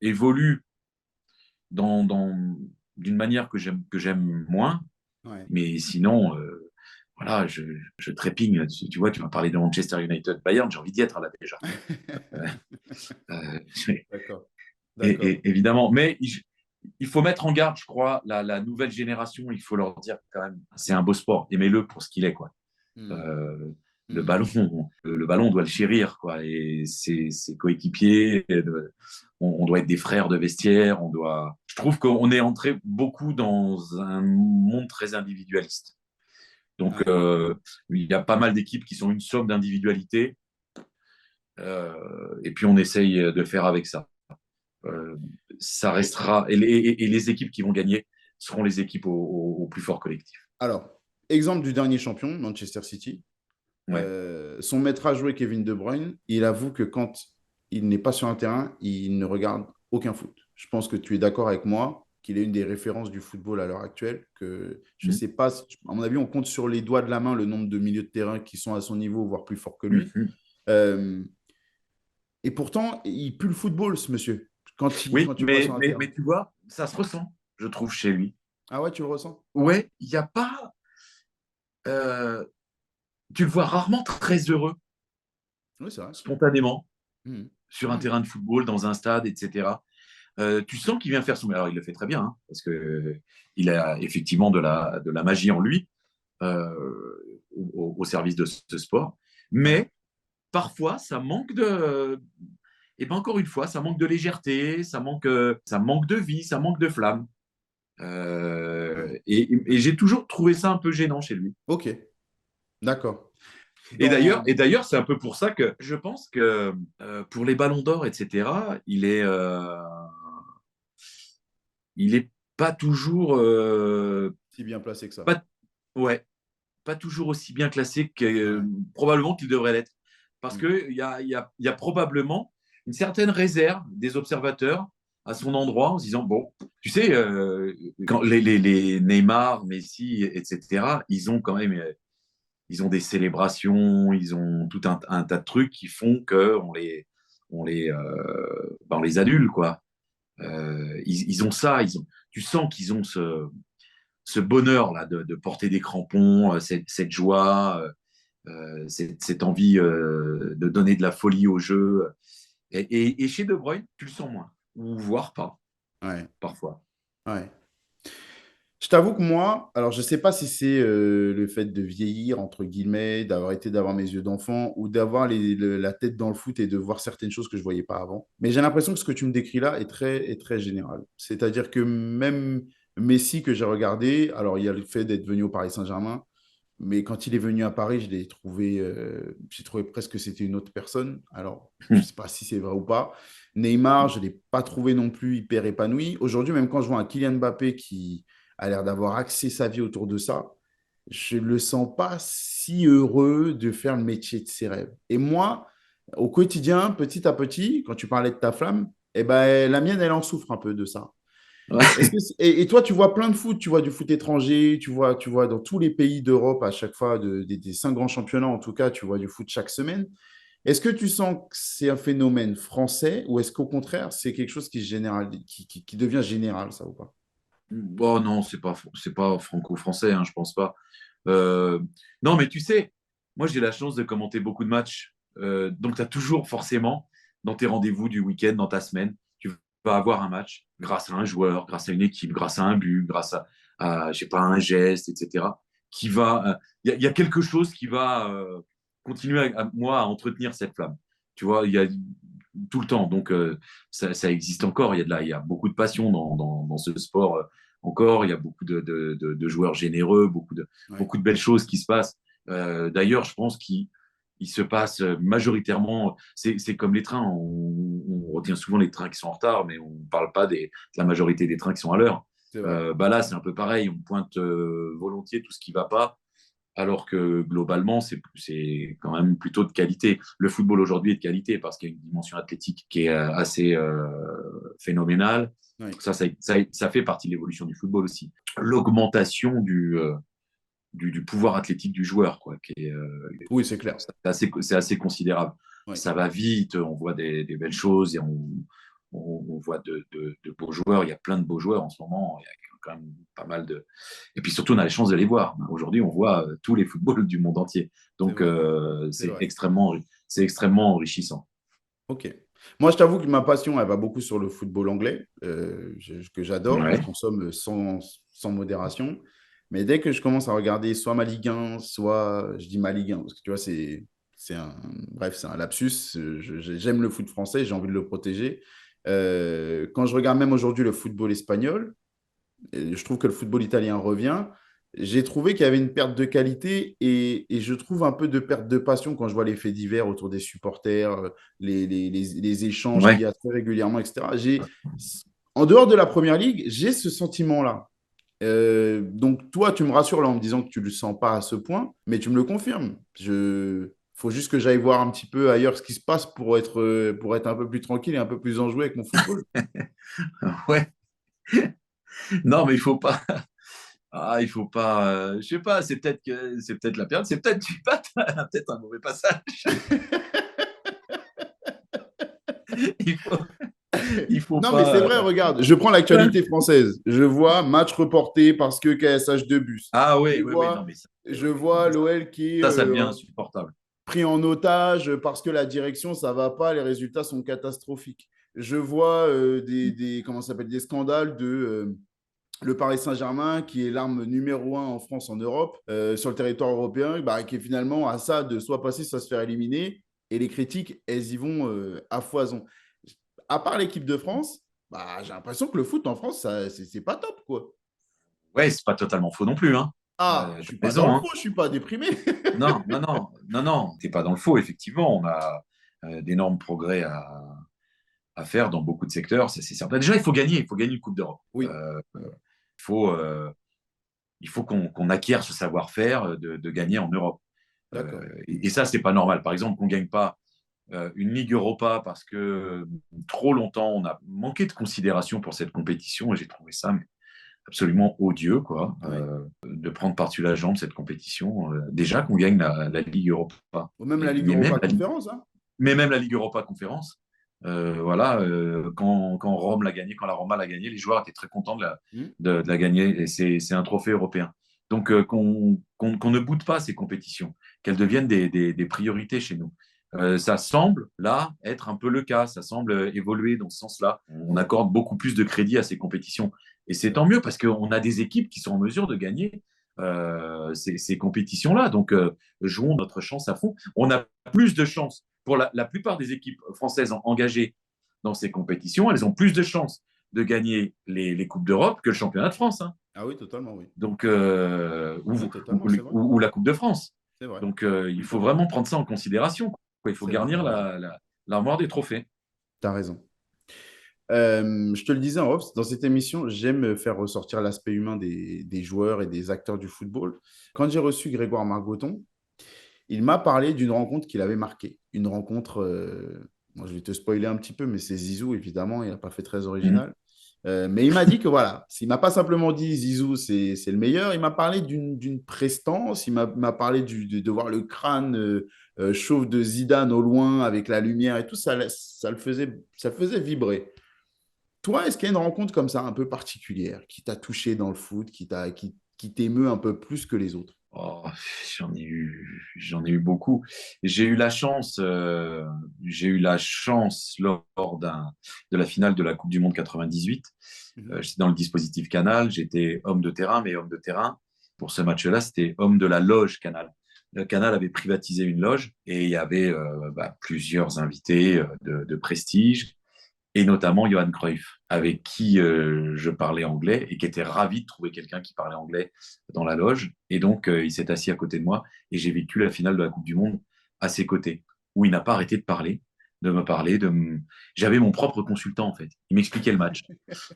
évolue d'une manière que j'aime moins. Ouais. Mais sinon, voilà, je trépigne. Tu vois, tu m'as parlé de Manchester United, Bayern, j'ai envie d'y être là déjà. Euh, euh, D'accord. D'accord. évidemment. Mais il faut mettre en garde, je crois, la nouvelle génération. Il faut leur dire quand même, c'est un beau sport. Aimez-le pour ce qu'il est, quoi. Hmm. Euh, le Hmm. ballon, le ballon, on doit le chérir, quoi. Et ses coéquipiers, on doit être des frères de vestiaire. Je trouve qu'on est entré beaucoup dans un monde très individualiste. Donc, Ouais. il y a pas mal d'équipes qui sont une somme d'individualité. Et puis, on essaye de faire avec ça. Euh, Ça restera. Et les équipes qui vont gagner seront les équipes au plus fort collectif. Alors, exemple du dernier champion, Manchester City. Ouais. Son maître à jouer, Kevin De Bruyne, il avoue que quand il n'est pas sur un terrain, il ne regarde aucun foot. Je pense que tu es d'accord avec moi qu'il est une des références du football à l'heure actuelle, que je ne Mmh. sais pas, à mon avis, on compte sur les doigts de la main le nombre de milieux de terrain qui sont à son niveau, voire plus forts que lui. Mmh. Euh, et pourtant, il pue le football, ce monsieur, Oui, quand tu le vois sur un terrain. mais tu vois, ça se ressent, je trouve, chez lui. Ah ouais, tu le ressens? Ouais, il n'y a pas. euh, Tu le vois rarement très heureux, Oui, c'est vrai. spontanément, Mhm. sur un Mhm. terrain de football, dans un stade, etc. Tu sens qu'il vient faire son. Alors, il le fait très bien, hein, parce que il a effectivement de la magie en lui, au service de ce sport. Ouais. Mais parfois, ça manque de. Et bien, encore une fois, ça manque de légèreté, ça manque de vie, ça manque de flamme. Ouais. Et j'ai toujours trouvé ça un peu gênant chez lui. Ok, d'accord. Dans... Et d'ailleurs, c'est un peu pour ça que je pense que pour les ballons d'or, etc., il est pas toujours, Si bien placé que ça. pas, ouais, pas toujours aussi bien classé que Ouais. probablement qu'il devrait l'être. Parce Mm. il y a probablement une certaine réserve des observateurs à son endroit en se disant, bon, tu sais, quand les Neymar, Messi, etc., ils ont quand même ils ont des célébrations, ils ont tout un tas de trucs qui font on les adule, quoi. Ils ont ça, tu sens qu'ils ont ce bonheur là de porter des crampons, cette joie, cette envie de donner de la folie au jeu. Et chez De Bruyne, tu le sens moins, ou voire pas, Ouais. parfois. Ouais. Je t'avoue que moi, alors je ne sais pas si c'est le fait de vieillir, entre guillemets, d'avoir mes yeux d'enfant ou d'avoir la tête dans le foot et de voir certaines choses que je ne voyais pas avant. Mais j'ai l'impression que ce que tu me décris là est très général. C'est-à-dire que même Messi que j'ai regardé, alors il y a le fait d'être venu au Paris Saint-Germain, mais quand il est venu à Paris, j'ai trouvé presque que c'était une autre personne. Alors, je ne sais pas si c'est vrai ou pas. Neymar, je ne l'ai pas trouvé non plus hyper épanoui. Aujourd'hui, même quand je vois un Kylian Mbappé qui a l'air d'avoir axé sa vie autour de ça, je ne le sens pas si heureux de faire le métier de ses rêves. Et moi, au quotidien, petit à petit, quand tu parlais de ta flamme, eh ben, la mienne, elle en souffre un peu de ça. Ouais. Et toi, tu vois plein de foot, tu vois du foot étranger, tu vois dans tous les pays d'Europe à chaque fois, des cinq grands championnats en tout cas, tu vois du foot chaque semaine. Est-ce que tu sens que c'est un phénomène français ou est-ce qu'au contraire, c'est quelque chose qui devient général, ça ou pas? Bon, non, c'est pas franco-français, hein, je pense pas. Euh, non, mais tu sais, moi j'ai la chance de commenter beaucoup de matchs. Donc tu as toujours forcément, dans tes rendez-vous du week-end, dans ta semaine, tu vas avoir un match grâce à un joueur, grâce à une équipe, grâce à un but, grâce je sais pas, un geste, etc. Il y a quelque chose qui va continuer moi à entretenir cette flamme. Tu vois, il y a tout le temps. Donc ça existe encore. Il y a beaucoup de passion dans ce sport encore. Il y a beaucoup de joueurs généreux, Ouais, beaucoup de belles choses qui se passent. D'ailleurs, je pense qu'il se passe majoritairement, c'est comme les trains, on retient souvent les trains qui sont en retard, mais on ne parle pas de la majorité des trains qui sont à l'heure. c'est vrai. Bah là, c'est un peu pareil, on pointe volontiers tout ce qui ne va pas, alors que globalement, c'est quand même plutôt de qualité. Le football aujourd'hui est de qualité parce qu'il y a une dimension athlétique qui est assez phénoménale. Ouais. Ça fait partie de l'évolution du football aussi. L'augmentation du pouvoir athlétique du joueur, quoi, Oui, c'est clair. c'est assez considérable. Ouais. Ça va vite, on voit des belles choses et on voit de beaux joueurs. Il y a plein de beaux joueurs en ce moment. Il y a quand même pas mal de. Et puis surtout, on a la chance de les voir. Aujourd'hui, on voit tous les footballs du monde entier. C'est Donc, vrai. C'est vrai. c'est extrêmement enrichissant. Ok. Moi, je t'avoue que ma passion, elle va beaucoup sur le football anglais, que j'adore, que je Ouais. consomme sans modération. Mais dès que je commence à regarder soit ma Ligue 1, soit, je dis ma Ligue 1, parce que tu vois, bref, c'est un lapsus. J'aime le foot français, j'ai envie de le protéger. Quand je regarde même aujourd'hui le football espagnol, et je trouve que le football italien revient. J'ai trouvé qu'il y avait une perte de qualité et je trouve un peu de perte de passion quand je vois les faits divers autour des supporters, les échanges qu'il Ouais. y a très régulièrement, etc. En dehors de la première ligue, j'ai ce sentiment-là. Donc, toi, tu me rassures là en me disant que tu ne le sens pas à ce point, mais tu me le confirmes. Faut juste que j'aille voir un petit peu ailleurs ce qui se passe pour être un peu plus tranquille et un peu plus enjoué avec mon football. Ouais. Non, mais il faut pas. Ah, il faut pas. Je sais pas. C'est peut-être la période. C'est peut-être du pas. Peut-être un mauvais passage. Il faut. Il faut Non, mais c'est pas. vrai, regarde, je prends l'actualité française. Je vois match reporté parce que KSH de bus. Ah Je oui, oui, oui. Non, vois, mais ça, je oui, oui. Non, vois mais l'OL qui est ça devient insupportable. pris en otage parce que la direction, ça va pas, les résultats sont catastrophiques. Je vois comment ça s'appelle, des scandales de le Paris Saint-Germain, qui est l'arme numéro un en France, en Europe, sur le territoire européen, bah, qui est finalement à ça de soit passer, soit se faire éliminer. Et les critiques, elles y vont à foison. À part l'équipe de France, bah, j'ai l'impression que le foot en France, c'est pas top, quoi. Ouais, c'est pas totalement faux non plus, hein. Ah, je T'as suis pas dans raison, le hein. faux, je suis pas déprimé. Non, non, non, non, non. T'es pas dans le faux, effectivement. On a d'énormes progrès à faire dans beaucoup de secteurs, ça, c'est certain. Déjà, il faut gagner. Il faut gagner une Coupe d'Europe. Oui, Il faut, euh, il faut qu'on acquiert ce savoir-faire de gagner en Europe. d'accord. Et ça, c'est pas normal. Par exemple, qu'on gagne pas une Ligue Europa parce que trop longtemps, on a manqué de considération pour cette compétition et j'ai trouvé ça absolument odieux, quoi, Oui. de prendre par-dessus la jambe cette compétition. Déjà qu'on gagne la Ligue Europa, Ou même la Ligue Europa Conférence, hein. mais même la Ligue Europa Conférence. Voilà, quand Rome l'a gagné, quand la Roma l'a gagné, les joueurs étaient très contents Hmm. de la gagner et c'est un trophée européen. Donc qu'on ne boude pas ces compétitions, qu'elles deviennent des priorités chez nous. Ça semble là être un peu le cas, ça semble évoluer dans ce sens-là. On accorde beaucoup plus de crédit à ces compétitions et C'est c'est vrai. tant mieux parce qu'on a des équipes qui sont en mesure de gagner ces compétitions-là. Donc jouons notre chance à fond. On a plus de chances pour la plupart des équipes françaises engagées dans ces compétitions, elles ont plus de chances de gagner les Coupes d'Europe que le championnat de France, hein. Ah oui, totalement, oui. Donc, Oui, totalement, c'est vrai. ou la Coupe de France. C'est vrai. Donc, il faut Totalement. vraiment prendre ça en considération, quoi. Il faut C'est vrai, garnir t'as raison. l'armoire des trophées. T'as raison. Je te le disais en off, dans cette émission, j'aime faire ressortir l'aspect humain des joueurs et des acteurs du football. Quand j'ai reçu Grégoire Margoton, il m'a parlé d'une rencontre qu'il avait marquée. Une rencontre, moi je vais te spoiler un petit peu, mais c'est Zizou, évidemment, il n'a pas fait très Mhm. original. Mais il m'a dit que voilà, il m'a pas simplement dit Zizou, c'est le meilleur, il m'a parlé d'une prestance, il m'a parlé de voir le crâne chauve de Zidane au loin avec la lumière et tout, ça le faisait vibrer. Toi, est-ce qu'il y a une rencontre comme ça un peu particulière qui t'a touché dans le foot, qui t'émeut un peu plus que les autres? Oh, j'en ai eu beaucoup. J'ai eu la chance, lors de la finale de la Coupe du Monde 98. Mhm. J'étais dans le dispositif Canal, j'étais homme de terrain, mais homme de terrain pour ce match-là, c'était homme de la loge Canal. Le Canal avait privatisé une loge et il y avait plusieurs invités de prestige et notamment Johan Cruyff, avec qui je parlais anglais et qui était ravi de trouver quelqu'un qui parlait anglais dans la loge. Et donc, il s'est assis à côté de moi et j'ai vécu la finale de la Coupe du Monde à ses côtés, où il n'a pas arrêté de parler, de me parler. J'avais mon propre consultant, en fait. Il m'expliquait le match.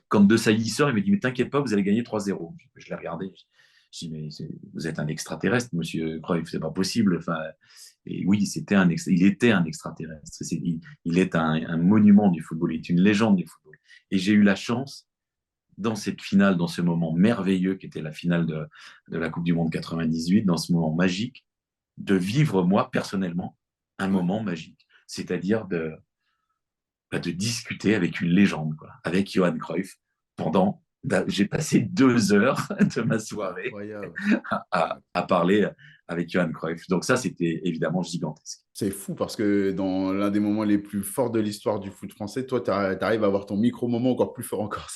Quand De Sailly sort, il me dit, mais t'inquiète pas, vous allez gagner 3-0. Je l'ai regardé. Je dis, mais vous êtes un extraterrestre, monsieur Cruyff, c'est pas possible. Enfin, et oui, il était un extraterrestre. Il est un monument du football, il est une légende du football. Et j'ai eu la chance, dans cette finale, dans ce moment merveilleux qui était la finale de la Coupe du Monde 98, dans ce moment magique, de vivre, moi, personnellement, un Ouais. moment magique. C'est-à-dire de discuter avec une légende, quoi, avec Johan Cruyff, pendant. J'ai passé 2 heures de ma soirée Incroyable. à parler avec Johan Cruyff. Donc ça, c'était évidemment gigantesque. C'est fou parce que dans l'un des moments les plus forts de l'histoire du foot français, toi, tu arrives à avoir ton micro-moment encore plus fort encore.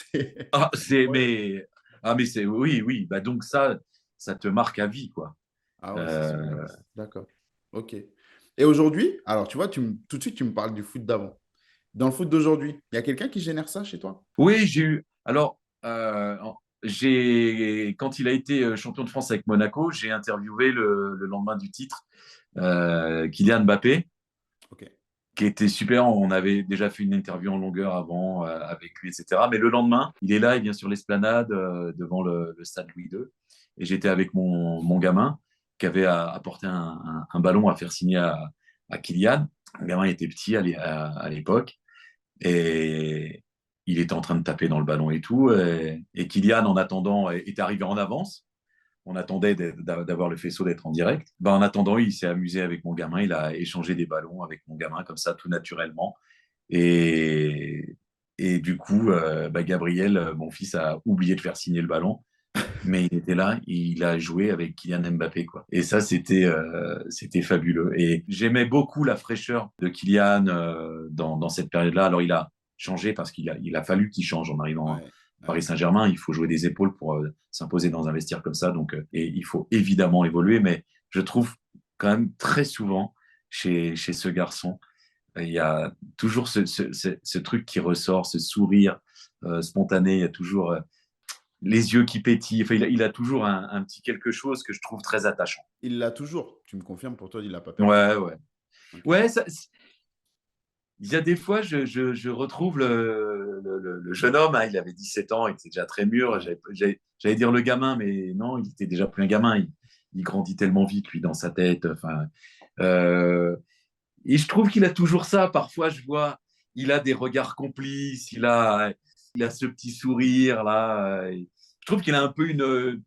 Ah, C'est incroyable. mais c'est, oui, oui, bah donc ça te marque à vie, quoi. Ah ouais, c'est super. Euh, D'accord. OK. Et aujourd'hui, alors tu vois, tout de suite, tu me parles du foot d'avant. Dans le foot d'aujourd'hui, il y a quelqu'un qui génère ça chez toi? oui, alors, quand il a été champion de France avec Monaco, j'ai interviewé le lendemain du titre Kylian Mbappé, OK. qui était super. On avait déjà fait une interview en longueur avant avec lui, etc. Mais le lendemain, il est là, il vient sur l'esplanade devant le stade Louis II. Et j'étais avec mon gamin qui avait apporté un ballon à faire signer à Kylian. Le gamin était petit à l'époque et il était en train de taper dans le ballon et tout. Et Kylian, en attendant, est arrivé en avance. On attendait d'avoir le faisceau, d'être en direct. Ben, en attendant, il s'est amusé avec mon gamin. Il a échangé des ballons avec mon gamin, comme ça, tout naturellement. Et, et du coup, Gabriel, mon fils, a oublié de faire signer le ballon. Mais il était là, il a joué avec Kylian Mbappé, quoi. Et ça, c'était fabuleux. Et j'aimais beaucoup la fraîcheur de Kylian dans cette période-là. Alors, il a changé parce il a fallu qu'il change en arrivant à Ouais. Paris Ouais. Saint-Germain. Il faut jouer des épaules pour s'imposer dans un vestiaire comme ça. Donc, et il faut évidemment évoluer. Mais je trouve quand même très souvent chez ce garçon, il y a toujours ce truc qui ressort, ce sourire spontané. Il y a toujours les yeux qui pétillent. Enfin, il a toujours un petit quelque chose que je trouve très attachant. Il l'a toujours. Tu me confirmes, pour toi, il l'a pas perdu. Ouais, ouais. OK. Ouais, il y a des fois, je retrouve le jeune homme, hein, il avait 17 ans, il était déjà très mûr. Ouais. J'allais dire le gamin, mais non, il était déjà plus un gamin. Il grandit tellement vite, lui, dans sa tête. Enfin, euh, et je trouve qu'il a toujours ça. Parfois, je vois, il a des regards complices, il a ce petit sourire là. Je trouve qu'il a un peu une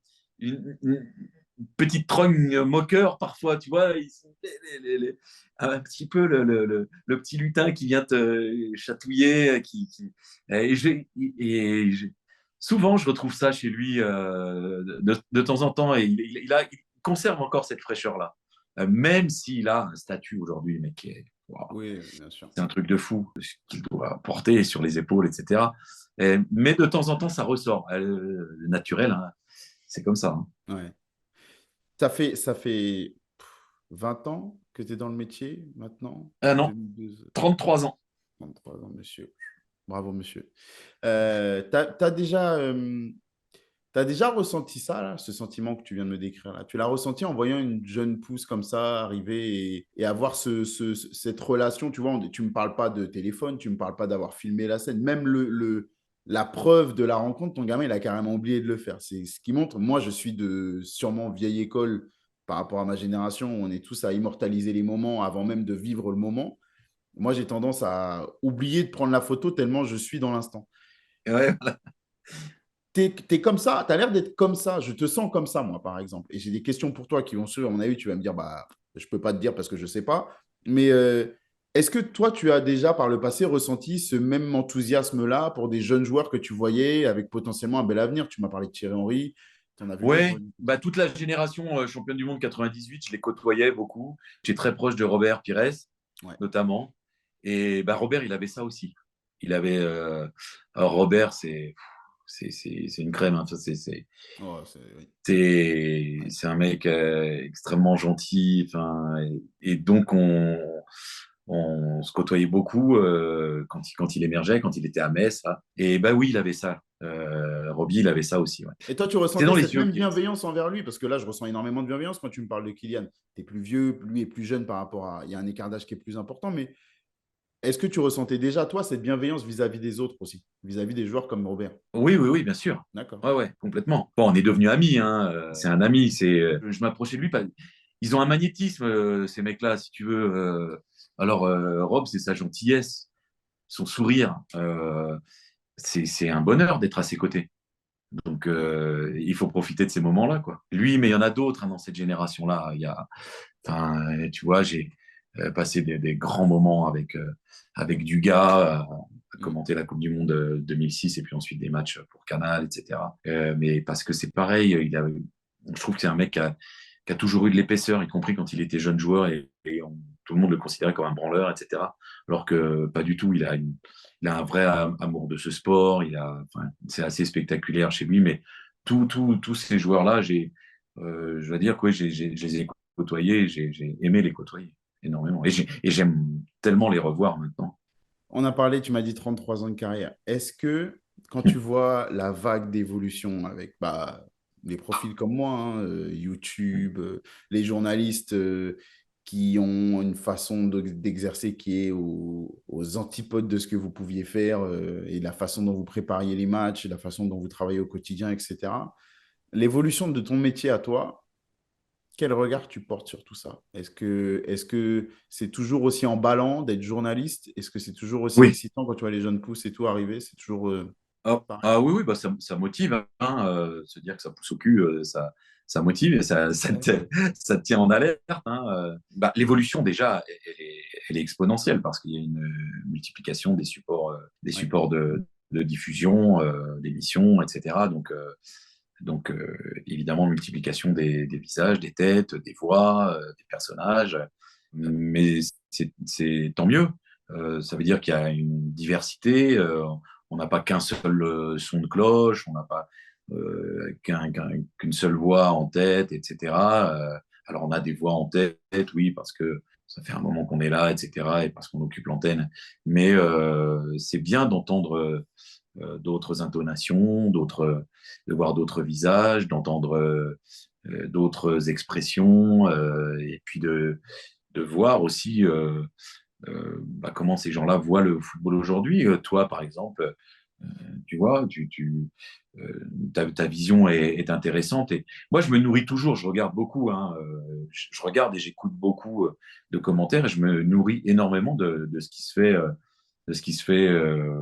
petite trogne moqueur parfois, tu vois. Un petit peu le petit lutin qui vient te chatouiller. Et, souvent, je retrouve ça chez lui de temps en temps. Et il conserve encore cette fraîcheur-là. Même s'il a un statut aujourd'hui, mais waouh, Oui, bien sûr. c'est un truc de fou ce qu'il doit porter sur les épaules, etc. Mais de temps en temps, ça ressort. Naturel, hein, c'est comme ça. Hein. Ouais. Ça fait 20 ans que tu es dans le métier maintenant? Ah non, 2012, 33 ans. 33 ans, monsieur. Bravo, monsieur. Tu as déjà Tu as déjà ressenti ça, là, ce sentiment que tu viens de me décrire là? Tu l'as ressenti en voyant une jeune pousse comme ça arriver et avoir cette relation, tu vois, tu ne me parles pas de téléphone, tu ne me parles pas d'avoir filmé la scène, même la preuve de la rencontre, ton gamin, il a carrément oublié de le faire. C'est ce qui montre, moi, je suis de sûrement vieille école par rapport à ma génération, on est tous à immortaliser les moments avant même de vivre le moment. Moi, j'ai tendance à oublier de prendre la photo tellement je suis dans l'instant. Ouais, T'es comme ça, tu as l'air d'être comme ça. Je te sens comme ça, moi, par exemple. Et j'ai des questions pour toi qui vont suivre. À mon avis, tu vas me dire, bah, je peux pas te dire parce que je sais pas. Mais est-ce que toi, tu as déjà par le passé ressenti ce même enthousiasme-là pour des jeunes joueurs que tu voyais avec potentiellement un bel avenir? Tu m'as parlé de Thierry Henry, tu en as vu d'autres. ouais, bah, toute la génération championne du monde 98, je les côtoyais beaucoup. J'étais très proche de Robert Pires, Ouais. notamment. Et bah, Robert, il avait ça aussi. Il avait. Alors, Robert, c'est une crème. Hein. Oh, oui. C'est un mec extrêmement gentil. Enfin, et donc, on se côtoyait beaucoup quand il émergeait, quand il était à Metz. Là. Et bah oui, il avait ça. Robbie, il avait ça aussi. Ouais. Et toi, tu C'était ressentais dans cette les yeux. même bienveillance envers lui? Parce que là, je ressens énormément de bienveillance quand tu me parles de Kylian. Tu es plus vieux, lui est plus jeune par rapport à. Il y a un écart d'âge qui est plus important, mais est-ce que tu ressentais déjà, toi, cette bienveillance vis-à-vis des autres aussi, vis-à-vis des joueurs comme Robert? Oui, oui, oui, bien sûr. D'accord. Ouais, ouais, complètement. Bon, on est devenus amis. Hein. C'est un ami. Je m'approchais de lui. Ils ont un magnétisme, ces mecs-là, si tu veux. Alors, Rob, c'est sa gentillesse, son sourire. C'est un bonheur d'être à ses côtés. Donc, il faut profiter de ces moments-là, quoi. Lui, mais il y en a d'autres hein, dans cette génération-là. Enfin, tu vois, j'ai passé des grands moments avec Dugas, à Mm. commenter la Coupe du Monde 2006 et puis ensuite des matchs pour Canal, etc. Mais parce que c'est pareil, je trouve que c'est un mec qui a toujours eu de l'épaisseur, y compris quand il était jeune joueur tout le monde le considérait comme un branleur, etc. Alors que pas du tout, il a un vrai amour de ce sport, enfin, c'est assez spectaculaire chez lui, mais tous ces joueurs-là, je dois dire que ouais, je les ai côtoyés, j'ai aimé les côtoyer énormément. Et j'aime tellement les revoir maintenant. On a parlé, tu m'as dit 33 ans de carrière. Est-ce que quand tu vois la vague d'évolution avec bah, des profils comme moi, hein, YouTube, les journalistes qui ont une façon d'exercer qui est aux antipodes de ce que vous pouviez faire et la façon dont vous prépariez les matchs, la façon dont vous travaillez au quotidien, etc. L'évolution de ton métier à toi, quel regard tu portes sur tout ça? Est-ce que c'est toujours aussi emballant d'être journaliste? Est-ce que c'est toujours aussi Oui. excitant quand tu vois les jeunes pousses et tout arriver? C'est toujours pareil. Oui, oui, bah, ça motive. Hein, se dire que ça pousse au cul, ça motive et ça te tient en alerte. Hein, bah, l'évolution, déjà, elle est exponentielle parce qu'il y a une multiplication des Ouais. supports de diffusion, d'émissions, etc. Donc, évidemment, multiplication des visages, des têtes, des voix, des personnages. Mais c'est tant mieux. Ça veut dire qu'il y a une diversité. On n'a pas qu'un seul son de cloche, on n'a pas qu'une seule voix en tête, etc. Alors, on a des voix en tête, oui, parce que ça fait un moment qu'on est là, etc., et parce qu'on occupe l'antenne. Mais c'est bien d'entendre d'autres intonations, de voir d'autres visages, d'entendre d'autres expressions, et puis de voir aussi bah, comment ces gens-là voient le football aujourd'hui. Toi, par exemple, tu vois, ta vision est intéressante. Et moi, je me nourris toujours, je regarde beaucoup, hein, je regarde et j'écoute beaucoup de commentaires et je me nourris énormément de ce qui se fait,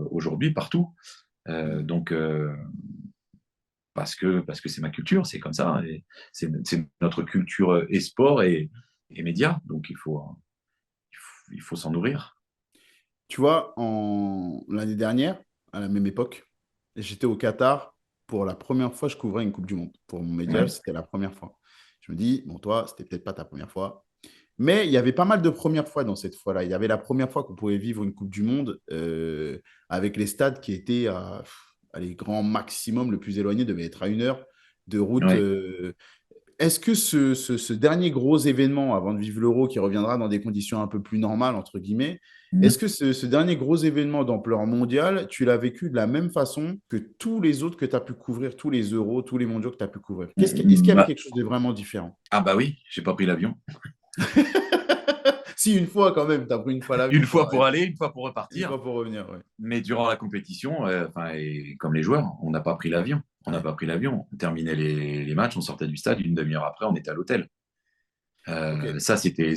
aujourd'hui partout. Donc, parce que c'est ma culture, c'est comme ça. Et c'est notre culture sport et médias. Donc, il faut s'en nourrir. Tu vois, l'année dernière, à la même époque, j'étais au Qatar pour la première fois, je couvrais une Coupe du Monde. Pour mon média, Ouais. c'était la première fois. Je me dis, bon, toi, c'était peut-être pas ta première fois. Mais il y avait pas mal de premières fois dans cette fois-là. Il y avait la première fois qu'on pouvait vivre une Coupe du Monde avec les stades qui étaient à les grands maximum, le plus éloigné devait être à 1 heure de route. Ouais. est-ce que ce dernier gros événement avant de vivre l'Euro qui reviendra dans des conditions un peu plus normales, entre guillemets, est-ce que ce dernier gros événement d'ampleur mondiale, tu l'as vécu de la même façon que tous les autres que tu as pu couvrir, tous les Euros, tous les mondiaux que tu as pu couvrir? Est-ce qu'il y avait Bah, quelque chose de vraiment différent? ah bah oui, j'ai pas pris l'avion. Si, une fois quand même, tu as pris une fois Une l'avion pour fois pour arrêter. aller, une fois pour Une repartir. fois pour revenir, ouais. Mais durant la compétition, enfin, et comme les joueurs, on n'a pas pris l'avion. On n'a Ouais. pas pris l'avion. On terminait les matchs, on sortait du stade, une demi-heure après, on était à l'hôtel. Ok. Ça, c'était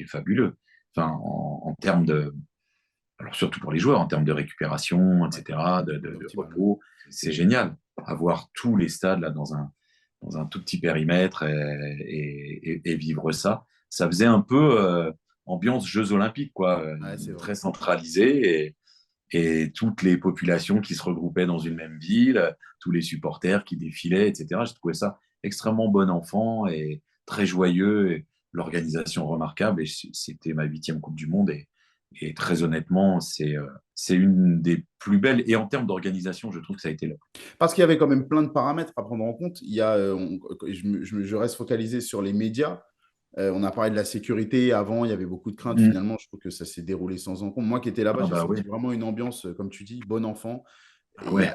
fabuleux. Enfin, en termes de, alors surtout pour les joueurs, en termes de récupération, Ouais. etc., C'est de optimal. repos, c'est génial. Avoir tous les stades là dans un tout petit périmètre et vivre ça, ça faisait un peu ambiance Jeux Olympiques, quoi, Ouais, c'est vrai. très centralisé et toutes les populations qui se regroupaient dans une même ville, tous les supporters qui défilaient, etc. J'ai trouvé ça extrêmement bon enfant et très joyeux, et l'organisation remarquable. Et c'était ma 8e Coupe du Monde. Et très honnêtement, c'est une des plus belles. Et en termes d'organisation, je trouve que ça a été là. Parce qu'il y avait quand même plein de paramètres à prendre en compte. Il y a, je reste focalisé sur les médias. On a parlé de la sécurité avant, il y avait beaucoup de craintes. Mm. Finalement, je trouve que ça s'est déroulé sans encombre. Moi qui étais là-bas, Ah j'ai bah senti oui, vraiment une ambiance, comme tu dis, bon enfant. ah Et ouais.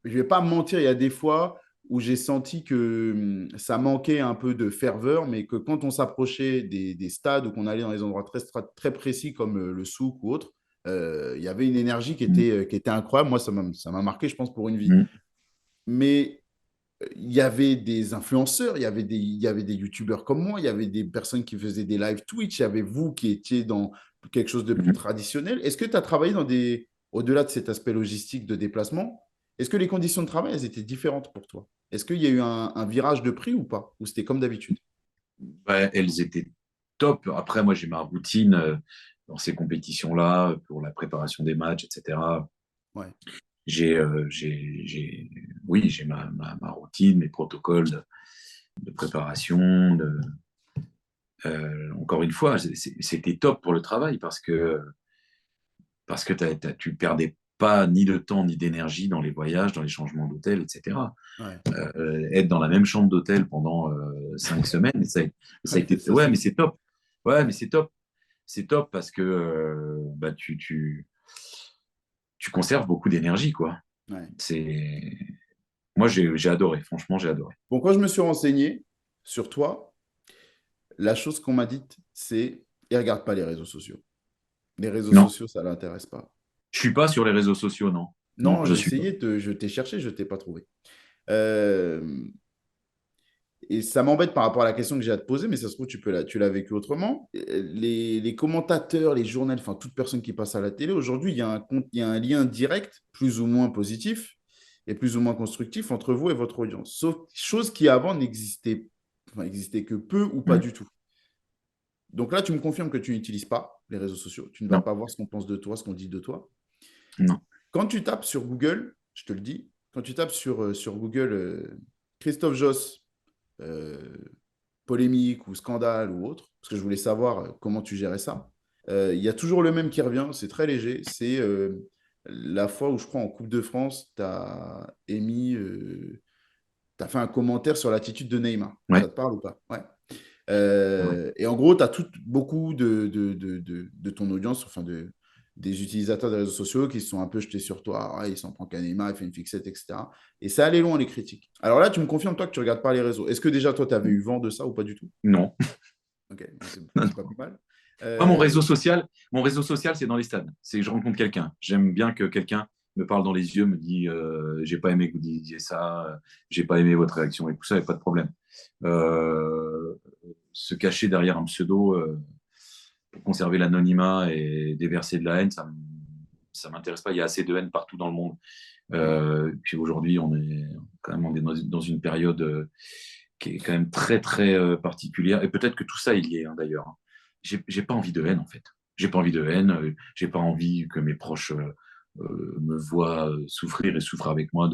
je vais pas me mentir, il y a des fois où j'ai senti que ça manquait un peu de ferveur, mais que quand on s'approchait des stades ou qu'on allait dans des endroits très précis comme le souk ou autre, il y avait une énergie Mm. qui était incroyable. Moi, ça m'a marqué, je pense, pour une vie. Mm. Mais il y avait des influenceurs, il y avait des youtubeurs comme moi, il y avait des personnes qui faisaient des live Twitch, il y avait vous qui étiez dans quelque chose de plus Mm. traditionnel. Est-ce que tu as travaillé dans au-delà de cet aspect logistique de déplacement, est-ce que les conditions de travail, elles étaient différentes pour toi? Est-ce qu'il y a eu un virage de prix ou pas? Ou c'était comme d'habitude? Ouais, elles étaient top. Après, moi, j'ai ma routine dans ces compétitions-là, pour la préparation des matchs, etc. Ouais. Oui, j'ai ma routine, mes protocoles de préparation. Encore une fois, c'était top pour le travail parce que tu perdais pas ni de temps ni d'énergie dans les voyages, dans les changements d'hôtel, etc. Ouais. Être dans la même chambre d'hôtel pendant 5 semaines, ça a Ouais, été. ça, Ouais, c'est mais fou. c'est top. Ouais, mais c'est top. C'est top parce que bah, tu conserves beaucoup d'énergie, quoi. Ouais. C'est Moi, j'ai adoré. Franchement, j'ai adoré. Bon, quand je me suis renseigné sur toi, la chose qu'on m'a dite, c'est, et regarde pas les réseaux sociaux. Les réseaux Non, sociaux, ça l'intéresse pas. je suis pas sur les réseaux sociaux, non. Non, Non, je j'ai suis pas. essayé, je t'ai cherché, je ne t'ai pas trouvé. Euh, et ça m'embête par rapport à la question que j'ai à te poser, mais ça se trouve, tu l'as vécu autrement. Les commentateurs, les journalistes, enfin, toute personne qui passe à la télé, aujourd'hui, il y a un lien direct, plus ou moins positif et plus ou moins constructif entre vous et votre audience. Sauf, chose qui avant existait que peu ou pas Mm. du tout. Donc là, tu me confirmes que tu n'utilises pas les réseaux sociaux. Tu ne vas Non, pas voir ce qu'on pense de toi, ce qu'on dit de toi. non. Quand tu tapes sur Google, je te le dis, quand tu tapes sur Google Christophe Joss, euh, polémique ou scandale ou autre, parce que je voulais savoir comment tu gérais ça, il y a toujours le même qui revient, c'est très léger, c'est la fois où je crois en Coupe de France, tu as tu as fait un commentaire sur l'attitude de Neymar. Ça Ouais, te parle ou pas? Ouais. ouais. Et en gros, tu as beaucoup de ton audience, enfin des utilisateurs des réseaux sociaux qui se sont un peu jetés sur toi. Ah, il s'en prend qu'à Neymar, il fait une fixette, etc. Et ça allait loin, les critiques. Alors là, tu me confirmes, toi, que tu ne regardes pas les réseaux. Est-ce que déjà, toi, tu avais eu vent de ça ou pas du tout? Non. Ok, bon, Non, c'est pas non. plus mal. Moi, Euh, mon réseau social, c'est dans les stades. C'est que je rencontre quelqu'un. J'aime bien que quelqu'un me parle dans les yeux, me dit j'ai pas aimé que vous disiez ça, j'ai pas aimé votre réaction et tout ça, il n'y a pas de problème. Euh, Se cacher derrière un pseudo pour conserver l'anonymat et déverser de la haine, ça m'intéresse pas. Il y a assez de haine partout dans le monde. ouais, Puis aujourd'hui, on est quand même dans une période qui est quand même très très particulière. Et peut-être que tout ça est lié d'ailleurs. J'ai pas envie de haine en fait. J'ai pas envie de haine. J'ai pas envie que mes proches me voient souffrir et souffrent avec moi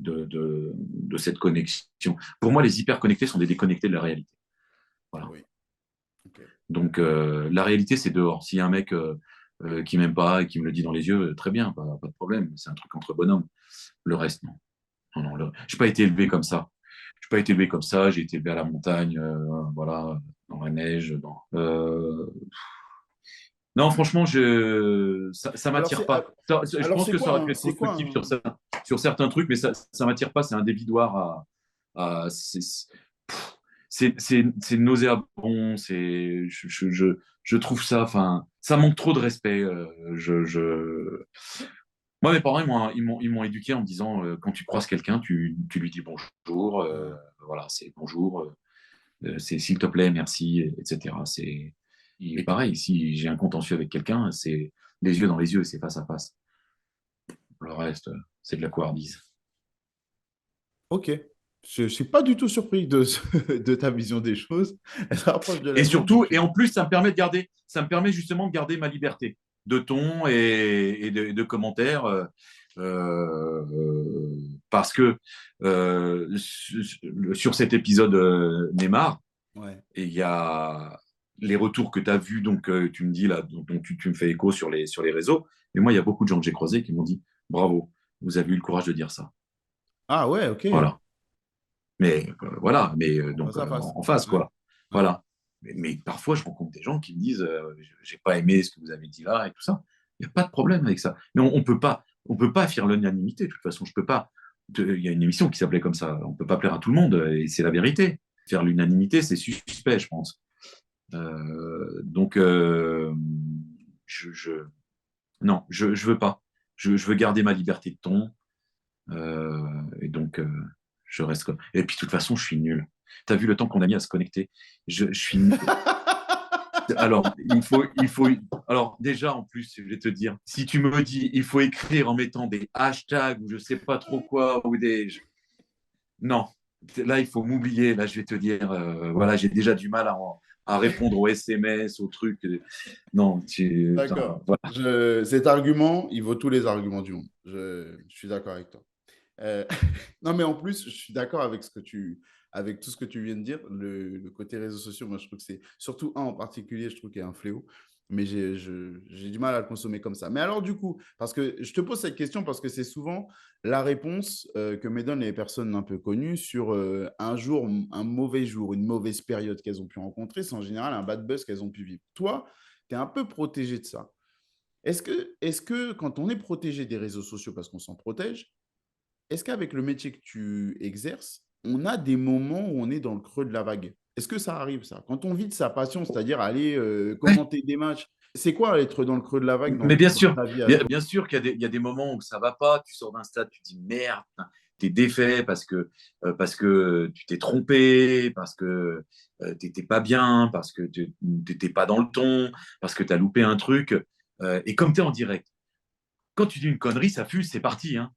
de cette connexion. Pour moi, les hyper connectés sont des déconnectés de la réalité. Voilà. oui, ok. Donc la réalité, c'est dehors. S'il y a un mec qui m'aime pas et qui me le dit dans les yeux, très bien, pas de problème. C'est un truc entre bonhommes. Le reste, non. Non, non, j'ai pas été élevé comme ça. pas été élevé comme ça. J'ai été élevé à la montagne, voilà, dans la neige. Non, franchement, ça Alors, m'attire pas. Je pense c'est que ça quoi, aurait pu hein, être c'est quoi constructif sur certains trucs, mais ça m'attire pas. C'est un dévidoir c'est nauséabond. Je trouve ça, enfin, ça manque trop de respect. Moi, mes parents, ils m'ont éduqué en me disant, quand tu croises quelqu'un, tu lui dis bonjour. Voilà, c'est bonjour. C'est s'il te plaît, merci, etc. Et pareil, si j'ai un contentieux avec quelqu'un, c'est les yeux dans les yeux, c'est face à face. Le reste, c'est de la couardise. Ok. Je ne suis pas du tout surpris de ta vision des choses. Elle se rapproche de Et la mienne. surtout, et en plus, ça me permet justement de garder ma liberté de ton et de commentaires. Parce que sur cet épisode Neymar, Ouais. et il y a les retours que tu as vus, donc tu me dis là, dont tu me fais écho sur les réseaux. Mais moi, il y a beaucoup de gens que j'ai croisés qui m'ont dit bravo, vous avez eu le courage de dire ça. Ah ouais, ok. Voilà. Mais voilà, mais En face à face. en face, Ouais. quoi. Ouais. Voilà. Mais parfois, je rencontre des gens qui me disent j'ai pas aimé ce que vous avez dit là et tout ça. Il n'y a pas de problème avec ça. Mais on peut pas faire l'unanimité. De toute façon, je peux pas. Il y a une émission qui s'appelait comme ça. On peut pas plaire à tout le monde et c'est la vérité. Faire l'unanimité, c'est suspect, je pense. Donc, je, non, je veux pas. Je veux garder ma liberté de ton. Et donc, je reste comme. Et puis, de toute façon, je suis nul. Tu as vu le temps qu'on a mis à se connecter. Je suis nul. Alors, Alors, déjà, en plus, je vais te dire, si tu me dis, il faut écrire en mettant des hashtags ou je sais pas trop quoi, ou des. Non. Là, il faut m'oublier. Là, je vais te dire, voilà, j'ai déjà du mal à répondre aux SMS, aux trucs. Non, D'accord. voilà. Cet argument, il vaut tous les arguments du monde. Je suis d'accord avec toi. Euh, non, mais en plus, je suis d'accord avec avec tout ce que tu viens de dire. Le côté réseaux sociaux, moi, je trouve que c'est surtout un en particulier, je trouve qu'il est un fléau. Mais j'ai du mal à le consommer comme ça. Mais alors, du coup, parce que je te pose cette question parce que c'est souvent la réponse que me donnent les personnes un peu connues sur un jour, un mauvais jour, une mauvaise période qu'elles ont pu rencontrer. C'est en général un bad buzz qu'elles ont pu vivre. Toi, tu es un peu protégé de ça. Est-ce que quand on est protégé des réseaux sociaux parce qu'on s'en protège, est-ce qu'avec le métier que tu exerces, on a des moments où on est dans le creux de la vague? Est-ce que ça arrive, ça? Quand on vit de sa passion, c'est-à-dire aller Ouais. commenter des matchs, c'est quoi être dans le creux de la vague Mais dans ta vie à toi? bien sûr il y a des moments où ça va pas. Tu sors d'un stade, tu te dis merde, tu es défait parce que tu t'es trompé, parce que tu n'étais pas bien, parce que tu n'étais pas dans le ton, parce que tu as loupé un truc. Et comme tu es en direct, quand tu dis une connerie, ça fuse, c'est parti. Hein.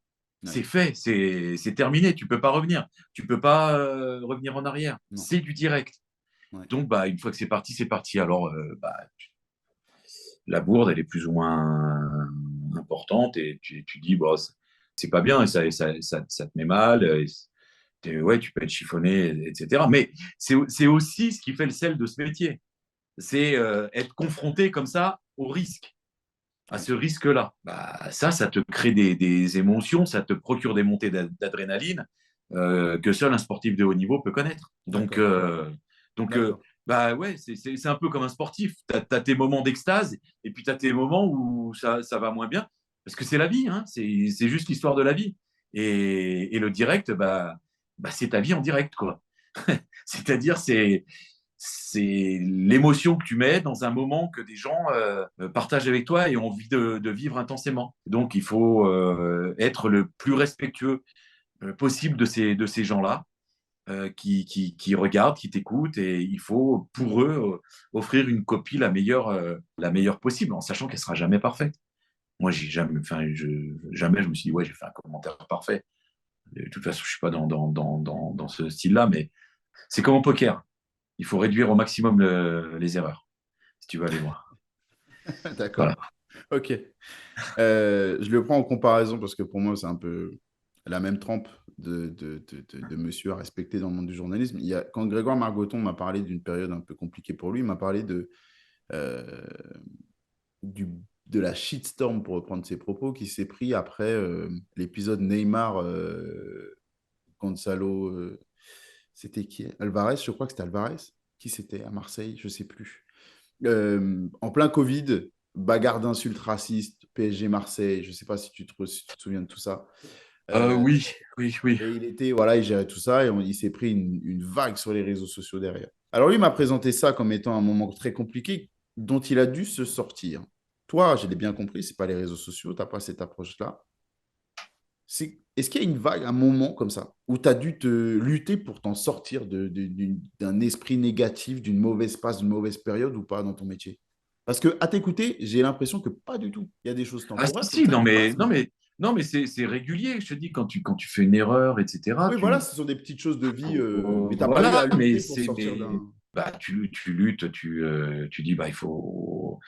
Ouais, C'est fait, c'est terminé. Tu peux pas revenir. Tu peux pas revenir en arrière. non, C'est du direct. ouais, Donc, bah, une fois que c'est parti, c'est parti. Alors, bah, la bourde, elle est plus ou moins importante et tu dis, bon, c'est pas bien et ça te met mal. Ouais, tu peux être chiffonné, etc. Mais c'est aussi ce qui fait le sel de ce métier. C'est être confronté comme ça au risque, à ouais, ce risque-là. Bah, ça te crée des émotions, ça te procure des montées d'adrénaline que seul un sportif de haut niveau peut connaître. d'accord, Donc d'accord. bah ouais, c'est un peu comme un sportif. Tu as tes moments d'extase et puis tu as tes moments où ça va moins bien. Parce que c'est la vie, hein, c'est juste l'histoire de la vie. Et le direct, c'est ta vie en direct, quoi. C'est-à-dire, c'est l'émotion que tu mets dans un moment que des gens partagent avec toi et ont envie de vivre intensément. Donc, il faut être le plus respectueux possible de ces gens-là qui regardent, qui t'écoutent, et il faut pour eux offrir une copie la meilleure possible, en sachant qu'elle sera jamais parfaite. Moi, j'ai jamais, enfin, jamais je me suis dit, ouais, j'ai fait un commentaire parfait. De toute façon, je suis pas dans ce style-là, mais c'est comme au poker. Il faut réduire au maximum les erreurs, si tu veux aller loin. D'accord. Voilà. Ok. Je le prends en comparaison parce que pour moi, c'est un peu la même trempe de monsieur à respecter dans le monde du journalisme. Quand Grégoire Margoton m'a parlé d'une période un peu compliquée pour lui, il m'a parlé euh, du, de la shitstorm, pour reprendre ses propos, qui s'est pris après l'épisode Neymar Gonzalo. C'était qui? Alvarez, je crois que c'était Alvarez. Qui c'était à Marseille? Je sais plus. En plein Covid, bagarre d'insultes racistes, PSG Marseille. Je sais pas si tu te souviens de tout ça. Euh, Oui, oui, oui. et il était, voilà, il gérait tout ça et il s'est pris une vague sur les réseaux sociaux derrière. Alors lui m'a présenté ça comme étant un moment très compliqué dont il a dû se sortir. Toi, je l'ai bien compris, c'est pas les réseaux sociaux, tu n'as pas cette approche-là. Est-ce qu'il y a une vague, un moment comme ça, où tu as dû te lutter pour t'en sortir d'un esprit négatif, d'une mauvaise passe, d'une mauvaise période ou pas dans ton métier? Parce que à t'écouter, j'ai l'impression que pas du tout. Il y a des choses Ah, si, temporaires comme si, ça non, qui mais, passent, non, mais mais, non, mais c'est régulier. Je te dis, quand tu fais une erreur, etc., oui, voilà, ce sont des petites choses de vie, mais tu n'as pas eu à voilà, lutter pour sortir d'un. bah, tu luttes, tu dis, bah, il faut.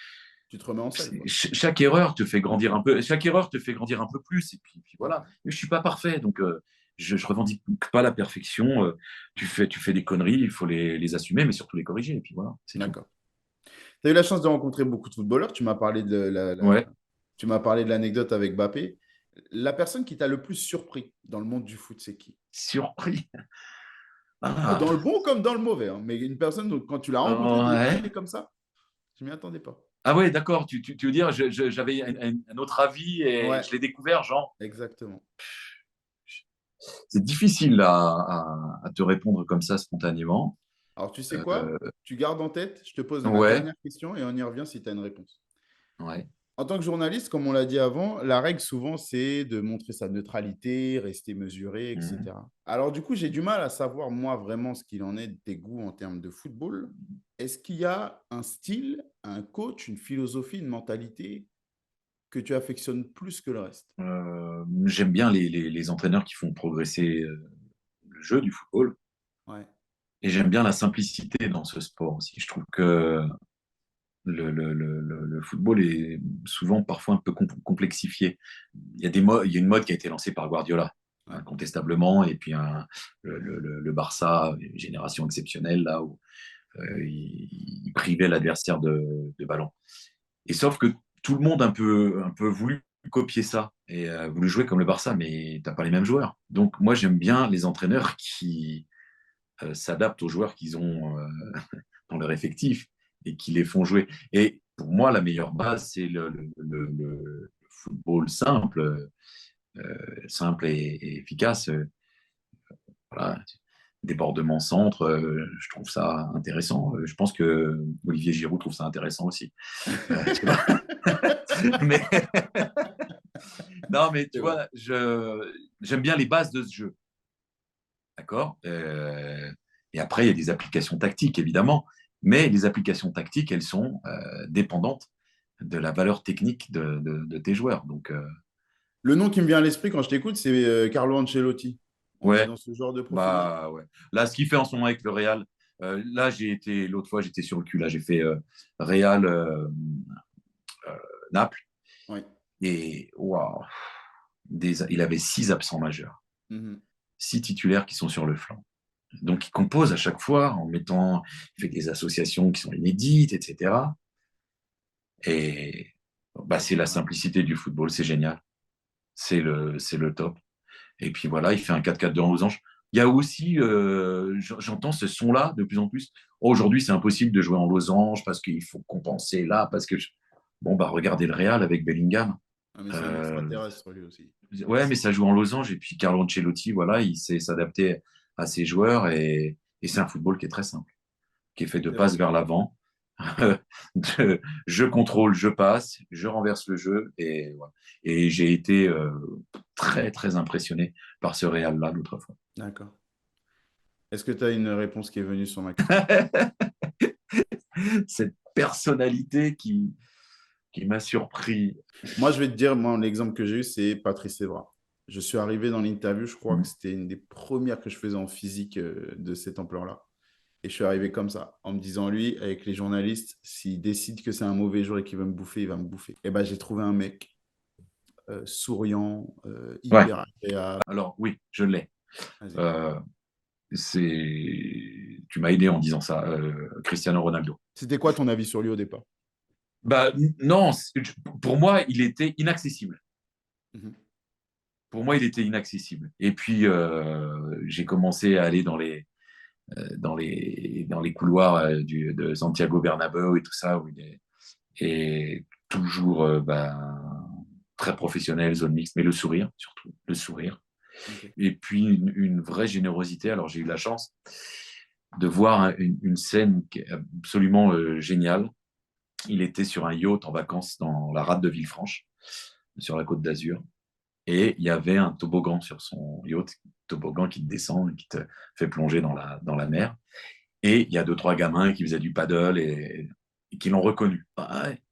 Tu te remets en selle, quoi. Chaque erreur te fait grandir un peu. Chaque erreur te fait grandir un peu plus. Et puis voilà. Mais je suis pas parfait, donc je revendique pas la perfection. Tu fais des conneries, il faut les assumer, mais surtout les corriger. Et puis voilà, c'est tout. D'accord. Tu as eu la chance de rencontrer beaucoup de footballeurs. Ouais. Tu m'as parlé de l'anecdote avec Mbappé. La personne qui t'a le plus surpris dans le monde du foot, c'est qui? Surpris. Dans le Ah, bon comme dans le mauvais, hein. Mais une personne, donc, quand tu l'as rencontrée, tu dis, ah, ouais. il est comme ça. Je m'y attendais pas. Ah ouais, d'accord. Tu veux dire, j'avais un autre avis et Ouais, je l'ai découvert, genre. exactement. C'est difficile à te répondre comme ça spontanément. Alors, tu sais quoi? Euh, Tu gardes en tête, je te pose la ouais, dernière question et on y revient si tu as une réponse. ouais. En tant que journaliste, comme on l'a dit avant, la règle souvent, c'est de montrer sa neutralité, rester mesuré, Mhm. etc. Alors du coup, j'ai du mal à savoir, moi, vraiment ce qu'il en est de tes goûts en termes de football. Est-ce qu'il y a un style, un coach, une philosophie, une mentalité que tu affectionnes plus que le reste? J'aime bien les entraîneurs qui font progresser le jeu du football. Ouais. Et j'aime bien la simplicité dans ce sport aussi. Je trouve que le football est souvent parfois un peu complexifié. Il y a une mode qui a été lancée par Guardiola, Ouais. incontestablement, et puis le Barça, une génération exceptionnelle, là où il privait l'adversaire de ballon. Et sauf que tout le monde un peu voulu copier ça et voulu jouer comme le Barça, mais t'as pas les mêmes joueurs. Donc moi j'aime bien les entraîneurs qui s'adaptent aux joueurs qu'ils ont dans leur effectif et qui les font jouer. Et pour moi, la meilleure base, c'est le football simple et efficace. Voilà, débordement centre, je trouve ça intéressant. Je pense que Olivier Giroud trouve ça intéressant aussi. Tu vois. Mais non, mais C'est tu vrai. vois, j'aime bien les bases de ce jeu, d'accord. Et après, il y a des applications tactiques, évidemment, mais les applications tactiques, elles sont dépendantes de la valeur technique de tes joueurs. Donc, Le nom qui me vient à l'esprit quand je t'écoute, c'est Carlo Ancelotti. On est ouais, dans ce genre de profil-là? bah ouais. Là, ce qu'il fait en ce moment avec le Real, là, l'autre fois, j'étais sur le cul, là, j'ai fait Real Naples, Oui. et waouh, il avait 6 absents majeurs, Mhm. 6 titulaires qui sont sur le flanc. Donc, il compose à chaque fois il fait des associations qui sont inédites, etc. Et bah, c'est la simplicité du football, c'est génial. C'est le top. Et puis voilà, il fait un 4-4-2 en losange. Il y a aussi, j'entends ce son-là de plus en plus. Oh, aujourd'hui, c'est impossible de jouer en losange parce qu'il faut compenser là, parce que bon, bah regardez le Real avec Bellingham. Ah, mais c'est un Euh, extraterrestre, lui aussi. ouais, mais ça joue en losange. Et puis Carlo Ancelotti, voilà, il sait s'adapter à ses joueurs et c'est un football qui est très simple, qui est fait de C'est vrai. passe vers l'avant. Je contrôle, je passe, je renverse le jeu et, voilà. Et j'ai été très très impressionné par ce Real là l'autre fois. D'accord. Est-ce que tu as une réponse qui est venue sur ma question? Cette personnalité qui m'a surpris. Moi, je vais te dire, moi, l'exemple que j'ai eu, c'est Patrice Evra. Je suis arrivé dans l'interview, je crois que Mm. c'était une des premières que je faisais en physique de cette ampleur-là. Et je suis arrivé comme ça, en me disant, lui, avec les journalistes, s'il décide que c'est un mauvais joueur et qu'il va me bouffer, il va me bouffer. Et ben, j'ai trouvé un mec souriant, Ouais, hyper agréable. alors oui, je l'ai. Vas-y. Euh, tu m'as aidé en disant ça, Cristiano Ronaldo. C'était quoi ton avis sur lui au départ? Bah non, pour moi, il était inaccessible. Mhm. Pour moi, il était inaccessible. Et puis, j'ai commencé à aller dans les couloirs de Santiago Bernabéu et tout ça, où il est et toujours très professionnel, zone mixte, mais le sourire, surtout, le sourire. Ok. Et puis une vraie générosité. Alors j'ai eu la chance de voir une scène absolument géniale. Il était sur un yacht en vacances dans la rade de Villefranche, sur la côte d'Azur. Et il y avait un toboggan sur son yacht, toboggan qui te descend et qui te fait plonger dans la mer. Et il y a deux, trois gamins qui faisaient du paddle et qui l'ont reconnu.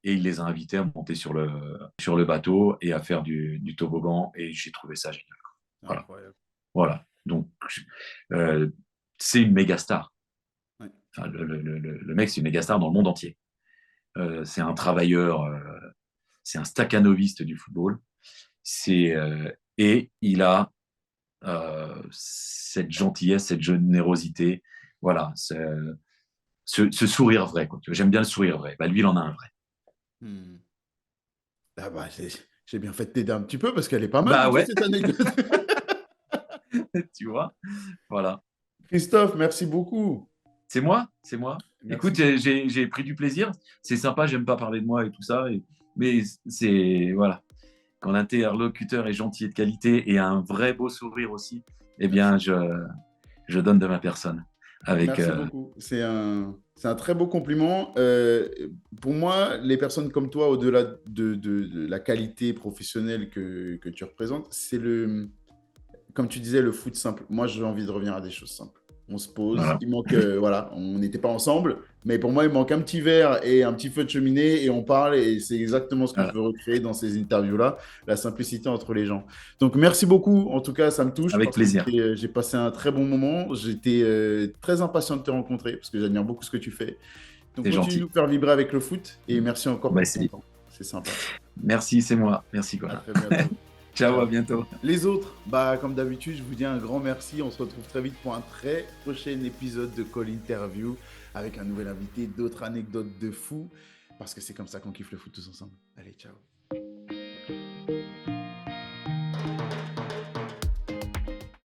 Et il les a invités à monter sur le bateau et à faire du toboggan. Et j'ai trouvé ça génial. Voilà. Incroyable. Voilà. Donc, euh, c'est une méga star. Ouais. Enfin, le mec, c'est une méga star dans le monde entier. C'est un travailleur, c'est un stakhanoviste du football. Et il a cette gentillesse, cette générosité. Voilà, ce sourire vrai. Quoi. J'aime bien le sourire vrai. Lui, il en a un vrai. Hmm. Ah bah, j'ai bien fait de t'aider un petit peu parce qu'elle est pas mal, Bah tu sais, ouais, cette anecdote. tu vois. Voilà. Christophe, merci beaucoup. C'est moi, c'est moi. Merci Écoute, beaucoup. j'ai pris du plaisir. C'est sympa, j'aime pas parler de moi et tout ça. Mais c'est, voilà. Quand l'interlocuteur est gentil et de qualité et a un vrai beau sourire aussi, eh bien, Merci. je donne de ma personne. Avec, Merci beaucoup. C'est un très beau compliment. Pour moi, les personnes comme toi, au-delà de la qualité professionnelle que tu représentes, c'est comme tu disais, le foot simple. Moi, j'ai envie de revenir à des choses simples. On se pose, voilà. il manque, voilà, on n'était pas ensemble, mais pour moi, il manque un petit verre et un petit feu de cheminée et on parle et c'est exactement ce que je Voilà. veux recréer dans ces interviews-là, la simplicité entre les gens. Donc, merci beaucoup. En tout cas, ça me touche Avec parce que plaisir. j'ai passé un très bon moment. J'étais très impatient de te rencontrer parce que j'admire beaucoup ce que tu fais. Donc, C'est continue de gentil. nous faire vibrer avec le foot et merci On encore va pour ton essayer. temps. C'est sympa. Merci, c'est moi. Merci, À quoi. très bientôt. Ciao, à Ciao. bientôt. Les autres, bah, comme d'habitude, je vous dis un grand merci. On se retrouve très vite pour un très prochain épisode de Call Interview avec un nouvel invité, d'autres anecdotes de fou, parce que c'est comme ça qu'on kiffe le foot tous ensemble. Allez, ciao.